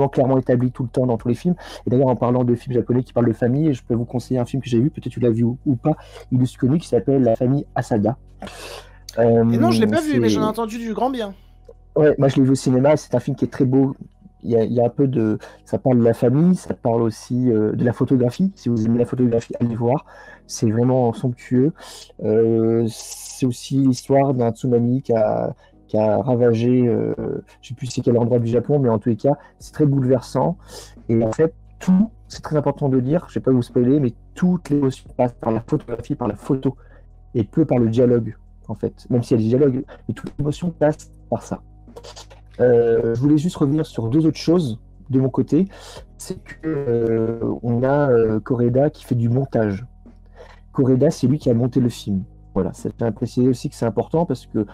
F: clairement établis tout le temps dans tous les films. Et d'ailleurs, en parlant de films japonais qui parlent de famille, je peux vous conseiller un film que j'ai vu, peut-être tu l'as vu ou pas, illustre connu, qui s'appelle La famille Asada.
A: Et non, je l'ai pas vu, mais j'en ai entendu du grand bien.
F: Ouais, moi je l'ai vu au cinéma, c'est un film qui est très beau. Il y a un peu de... Ça parle de la famille, ça parle aussi de la photographie. Si vous aimez la photographie, allez voir. C'est vraiment somptueux. C'est aussi l'histoire d'un tsunami qui a ravagé, je ne sais plus c'est quel endroit du Japon, mais en tous les cas, c'est très bouleversant. Et en fait, c'est très important de dire, je ne vais pas vous spoiler, mais toute l'émotion passe par la photographie, par la photo, et peu par le dialogue, en fait. Même s'il y a des dialogues, mais toute l'émotion passe par ça. Je voulais juste revenir sur deux autres choses de mon côté. C'est que on a Koreda qui fait du montage. Koreda, c'est lui qui a monté le film. Voilà, c'est à préciser aussi que c'est important parce que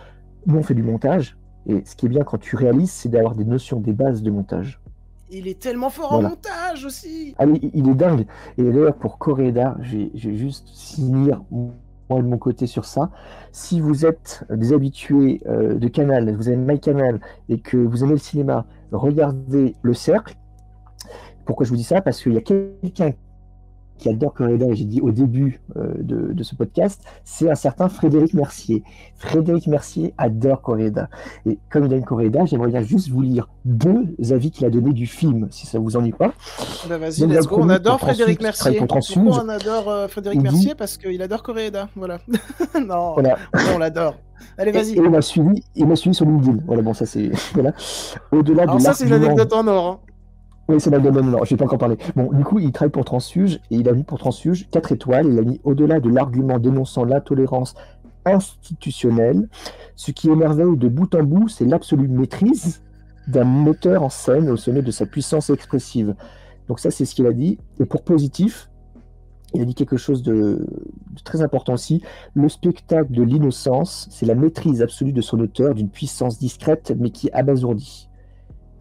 F: nous, on fait du montage. Et ce qui est bien quand tu réalises, c'est d'avoir des notions, des bases de montage.
A: Il est tellement fort
F: Voilà.
A: en montage aussi.
F: Ah, il est dingue. Et d'ailleurs, pour Koreda, j'ai juste signé moi de mon côté sur ça. Si vous êtes des habitués de Canal, vous avez MyCanal et que vous aimez le cinéma, regardez Le Cercle. Pourquoi je vous dis ça? Parce qu'il y a quelqu'un qui adore Koreda, et j'ai dit au début de ce podcast, c'est un certain Frédéric Mercier. Frédéric Mercier adore Koreda. Et comme il aime Koreda, j'aimerais bien juste vous lire deux avis qu'il a donné du film, si ça vous ennuie pas.
A: Bah vas-y, let's go. On adore Frédéric Mercier. Pourquoi on adore Frédéric Mercier? Parce qu'il adore Koreda. Voilà. Non, voilà. On l'adore. Allez, vas-y.
F: Et il m'a suivi sur LinkedIn. Voilà, bon, ça c'est... Voilà. Au-delà de
A: ça, c'est une anecdote en or. Hein.
F: Oui, c'est l'anecdote en or. Je vais pas encore parler. Bon, du coup, il travaille pour Transfuge et il a mis pour Transfuge 4 étoiles. Il a mis au-delà de l'argument dénonçant l'intolérance institutionnelle. Ce qui émerveille de bout en bout, c'est l'absolue maîtrise d'un metteur en scène au sommet de sa puissance expressive. Donc ça, c'est ce qu'il a dit. Et pour positif, il a dit quelque chose de très important aussi. Le spectacle de l'innocence, c'est la maîtrise absolue de son auteur, d'une puissance discrète, mais qui abasourdit.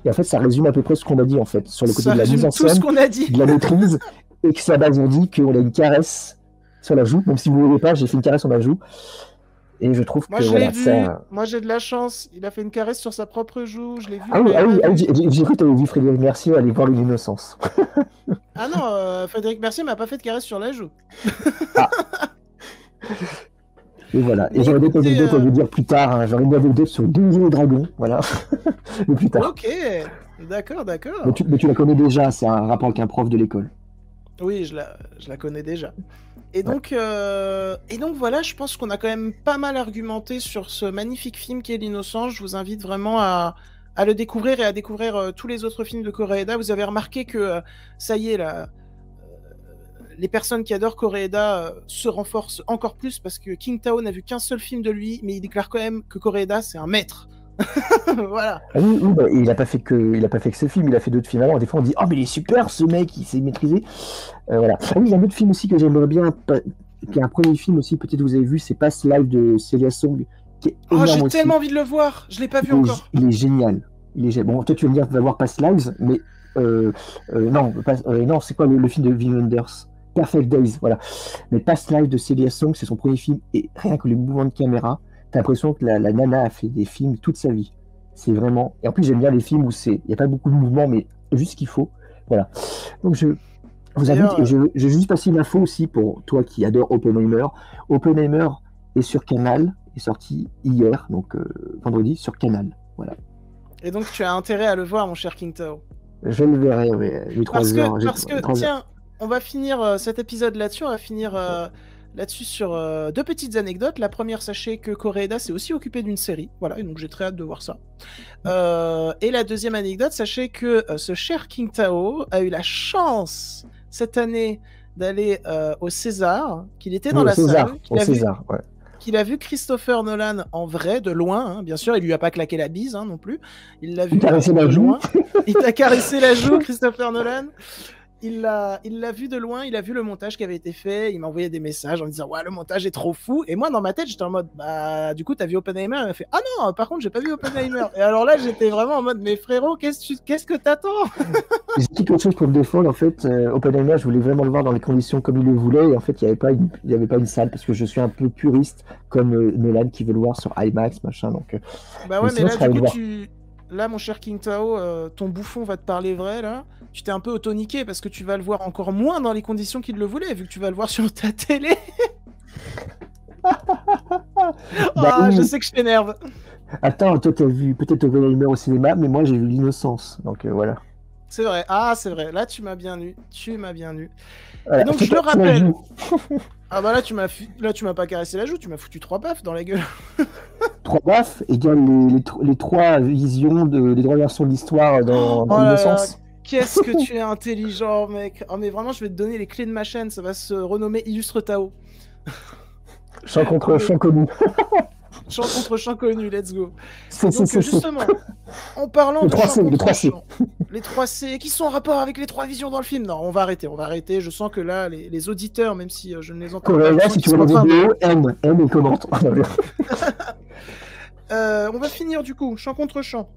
F: Et en fait, ça résume à peu près ce qu'on a dit, en fait, sur le côté de la mise en scène, de la maîtrise, et que ça abasourdit, qu'on a une caresse sur la joue. Même si vous ne voyez pas, j'ai fait une caresse sur la joue. Et je trouve que voilà, ça...
A: Moi, j'ai de la chance. Il a fait une caresse sur sa propre joue. Je l'ai vu.
F: Ah oui, j'ai cru que tu avais vu Frédéric Mercier aller voir l'innocence.
A: Ah non, Frédéric Mercier m'a pas fait de caresse sur la joue.
F: Ah. Et voilà. Et j'aurais déposé d'autres pour vous dire plus tard. Hein, j'aurais déposé d'autres sur Donjons et Dragons. Voilà. Mais plus tard.
A: Ok. D'accord.
F: Mais tu la connais déjà. C'est un rapport avec un prof de l'école.
A: Oui, je la connais déjà. Et donc voilà, je pense qu'on a quand même pas mal argumenté sur ce magnifique film qui est L'Innocence. Je vous invite vraiment à le découvrir et à découvrir tous les autres films de Koreeda. Vous avez remarqué que ça y est, là, les personnes qui adorent Koreeda se renforcent encore plus parce que King Tao n'a vu qu'un seul film de lui, mais il déclare quand même que Koreeda, c'est un maître. Voilà.
F: Ah oui, bah, il a pas fait que ce film, il a fait d'autres films avant. Des fois on dit oh mais il est super ce mec, il s'est maîtrisé. Voilà. Ah oui, il y a un autre film aussi que j'aimerais bien, qui est un premier film aussi, peut-être vous avez vu, c'est Past Life de Celia Song. Qui est
A: j'ai
F: aussi.
A: tellement envie de le voir, je l'ai pas vu encore.
F: Il est génial. Bon, toi tu vas me dire tu vas voir Past Lives, mais non, c'est quoi le film de Wim Wenders? Perfect Days, voilà. Mais Past Life de Celia Song, c'est son premier film et rien que les mouvements de caméra. T'as l'impression que la nana a fait des films toute sa vie. C'est vraiment... Et en plus, j'aime bien les films où il n'y a pas beaucoup de mouvements, mais juste ce qu'il faut. Voilà. Donc, je vous invite... Et je vais juste passer une info aussi pour toi qui adore Oppenheimer. Oppenheimer est sur Canal, est sorti hier, donc vendredi, sur Canal. Voilà.
A: Et donc, tu as intérêt à le voir, mon cher King Tao.
F: Je le verrai, oui.
A: Parce que tiens, on va finir cet épisode là-dessus. On va finir... là-dessus sur deux petites anecdotes. La première, sachez que Koreeda s'est aussi occupé d'une série. Voilà, et donc j'ai très hâte de voir ça. Et la deuxième anecdote, sachez que ce cher King Tao a eu la chance cette année d'aller au César, qu'il était dans la salle. Qu'il a vu Christopher Nolan en vrai, de loin, hein, bien sûr. Il lui a pas claqué la bise non plus. Il l'a vu de loin. Il t'a caressé la joue, Christopher Nolan. il l'a vu de loin, il a vu le montage qui avait été fait, il m'a envoyé des messages en me disant ouais, le montage est trop fou. Et moi dans ma tête j'étais en mode bah du coup t'as vu Oppenheimer? Il m'a fait ah non, par contre j'ai pas vu Oppenheimer. Et alors là j'étais vraiment en mode mais frérot, qu'est-ce que t'attends?
F: J'ai dit quelque chose pour le défendre. En fait, Oppenheimer, je voulais vraiment le voir dans les conditions comme il le voulait. Et en fait, il n'y avait pas une salle parce que je suis un peu puriste comme Nolan qui veut le voir sur IMAX, machin. Donc,
A: bah ouais, mais
F: sinon,
A: là
F: je serais
A: du
F: allé
A: coup
F: le voir.
A: là mon cher King Tao, ton bouffon va te parler vrai là. Tu t'es un peu auto-niqué parce que tu vas le voir encore moins dans les conditions qu'il le voulait, vu que tu vas le voir sur ta télé.
F: Bah
A: Ah, je
F: oui.
A: sais que je t'énerve.
F: Attends, toi, t'as vu peut-être Oppenheimer au cinéma, mais moi, j'ai vu L'Innocence. Donc, voilà.
A: C'est vrai, ah c'est vrai, là tu m'as bien eu, tu m'as bien eu. Et
F: Voilà.
A: donc
F: C'est
A: je le
F: toi qui m'as
A: rappelle,
F: vu.
A: ah bah là tu m'as pas caressé la joue, tu m'as foutu 3 baffes dans la gueule.
F: 3 baffes égale les 3 visions, les 3 versions de l'histoire dans
A: Oh là là,
F: L'Innocence.
A: qu'est-ce que tu es intelligent mec. Oh mais vraiment je vais te donner les clés de ma chaîne, ça va se renommer Illustre Tao.
F: Champ contre champ connu.
A: Champ contre champ connu, let's go.
F: C'est,
A: Et donc
F: c'est.
A: justement, en parlant
F: Les
A: de
F: 3
A: champ
F: C, les
A: contre
F: 3 C.
A: champ, les 3 C qui sont en rapport avec les 3 visions dans le film. Non, on va arrêter. Je sens que là, les auditeurs, même si je ne les entends pas, je
F: Là,
A: sens
F: si
A: qu'ils
F: tu
A: sont
F: vois
A: en
F: la
A: train de...
F: vidéo, aime et commente.
A: On va finir du coup, champ contre champ.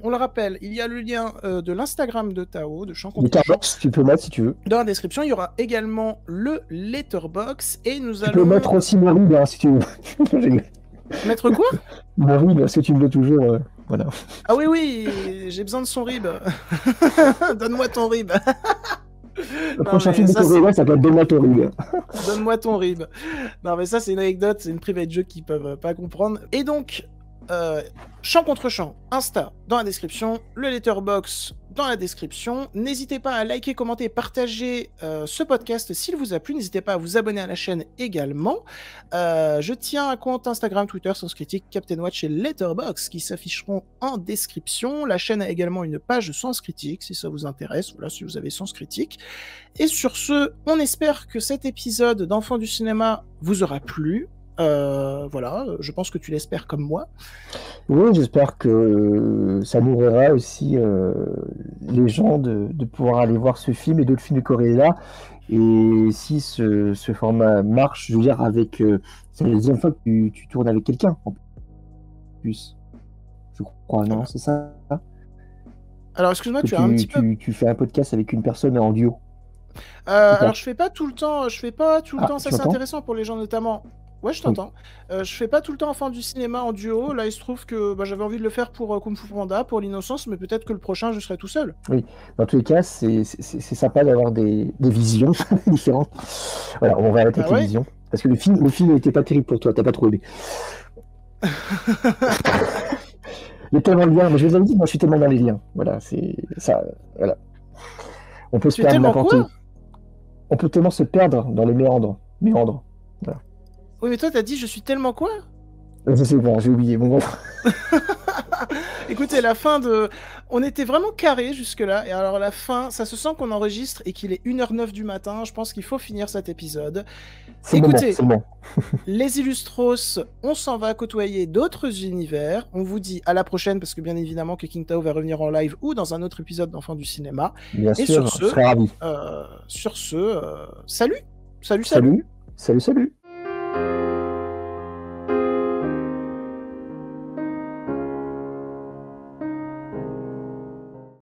A: On le rappelle, il y a le lien de l'Instagram de Tao, de champ
F: Les
A: contre champ.
F: Letterboxd, tu peux mettre si tu veux.
A: Dans la description, il y aura également le Letterboxd et nous
F: Tu peux
A: allons...
F: mettre aussi Marie, si tu veux.
A: Mettre quoi?
F: Marie, parce que tu me veux toujours. Voilà.
A: Ah oui, j'ai besoin de son rib. Donne-moi ton rib.
F: Le
A: Non,
F: prochain
A: mais
F: film de
A: ça, c'est-
F: Coréen s'appelle Donne-moi ton rib.
A: Donne-moi ton rib. Non, mais ça, c'est une anecdote, c'est une private joke qu'ils peuvent pas comprendre. Et donc, champ contre champ, Insta dans la description, le Letterboxd dans la description. N'hésitez pas à liker, commenter, partager ce podcast s'il vous a plu. N'hésitez pas à vous abonner à la chaîne également. Je tiens un compte Instagram, Twitter, Sens Critique, Captain Watch et Letterboxd qui s'afficheront en description. La chaîne a également une page Sens Critique si ça vous intéresse, voilà, si vous avez Sens Critique. Et sur ce, on espère que cet épisode d'Enfants du cinéma vous aura plu. Voilà, je pense que tu l'espères comme moi.
F: Oui, j'espère que ça nourrira aussi les gens de pouvoir aller voir ce film et d'autres films de Coréen. Et si ce format marche, je veux dire, avec. C'est la deuxième fois que tu tournes avec quelqu'un, en plus. Je crois, non, c'est ça?
A: Alors, excuse-moi,
F: Que
A: tu as un petit peu...
F: tu fais un podcast avec une personne en duo.
A: alors, je fais pas tout le temps,
F: Ah,
A: ça
F: tu
A: c'est
F: m'entends?
A: intéressant pour les gens notamment. Ouais, je t'entends. Je fais pas tout le temps Enfants du cinéma en duo. Là, il se trouve que bah, j'avais envie de le faire pour Kung Fu Panda, pour l'Innocence, mais peut-être que le prochain, je serai tout seul.
F: Oui, dans tous les cas, c'est sympa d'avoir des visions différentes. Voilà, on va arrêter
A: Bah
F: avec les
A: ouais.
F: visions. Parce que le film n'était pas terrible pour toi, t'as pas trop aimé. Il y a tellement de liens, mais je vous avais dit, moi je suis tellement dans les liens. Voilà, c'est ça. Voilà. On peut se
A: Tu es
F: perdre
A: tellement
F: n'importe
A: quoi?
F: où. On peut tellement se perdre dans les méandres. Méandres. Voilà.
A: Oui, mais toi, t'as dit je suis tellement quoi?
F: C'est bon, j'ai oublié. Bon,
A: Écoutez, la fin de... On était vraiment carré jusque-là, et alors la fin, ça se sent qu'on enregistre et qu'il est 1h09 du matin, je pense qu'il faut finir cet épisode.
F: c'est le moment,
A: Écoutez,
F: c'est le moment.
A: les Illustros, on s'en va côtoyer d'autres univers, on vous dit à la prochaine, parce que bien évidemment que King Tao va revenir en live ou dans un autre épisode d'Enfants du cinéma.
F: Bien
A: Et
F: sûr,
A: sur
F: je
A: ce,
F: serais ravi.
A: salut. Salut.
F: Salut, salut, salut.